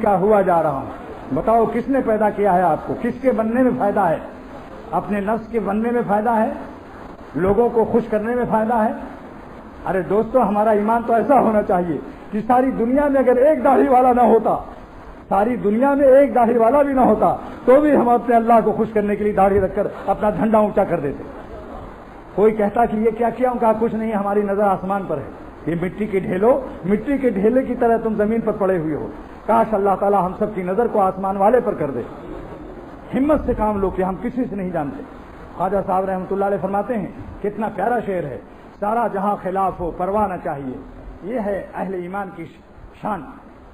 کا ہوا جا رہا ہوں۔ بتاؤ کس نے پیدا کیا ہے آپ کو؟ کس کے بننے میں فائدہ ہے؟ اپنے نفس کے بننے میں فائدہ ہے؟ لوگوں کو خوش کرنے میں فائدہ ہے؟ ارے دوستو، ہمارا ایمان تو ایسا ہونا چاہیے کہ ساری دنیا میں اگر ایک داڑھی والا نہ ہوتا، ساری دنیا میں ایک داڑھی والا بھی نہ ہوتا تو بھی ہم اپنے اللہ کو خوش کرنے کے لیے داڑھی رکھ کر اپنا جھنڈا اونچا کر دیتے۔ کوئی کہتا کہ یہ کیا کیا، ان کا کچھ نہیں، ہماری نظر آسمان پر ہے۔ یہ مٹی کے ڈھیلے کی طرح تم زمین پر پڑے ہوئے ہو۔ کاش اللہ تعالیٰ ہم سب کی نظر کو آسمان والے پر کر دے۔ ہمت سے کام لو کہ ہم کسی سے نہیں جانتے۔ خواجہ صاحب رحمۃ اللہ علیہ فرماتے ہیں، کتنا پیارا شعر ہے، سارا جہاں خلاف ہو پرواہ نہ چاہیے، یہ ہے اہل ایمان کی شان۔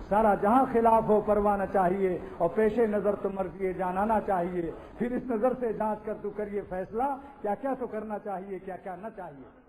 سارا جہاں خلاف ہو پرواہ نہ چاہیے، اور پیش نظر تو مرضی جانانا چاہیے، پھر اس نظر سے جانچ کر تو کریے فیصلہ، کیا کیا تو کرنا چاہیے، کیا کیا نہ چاہیے۔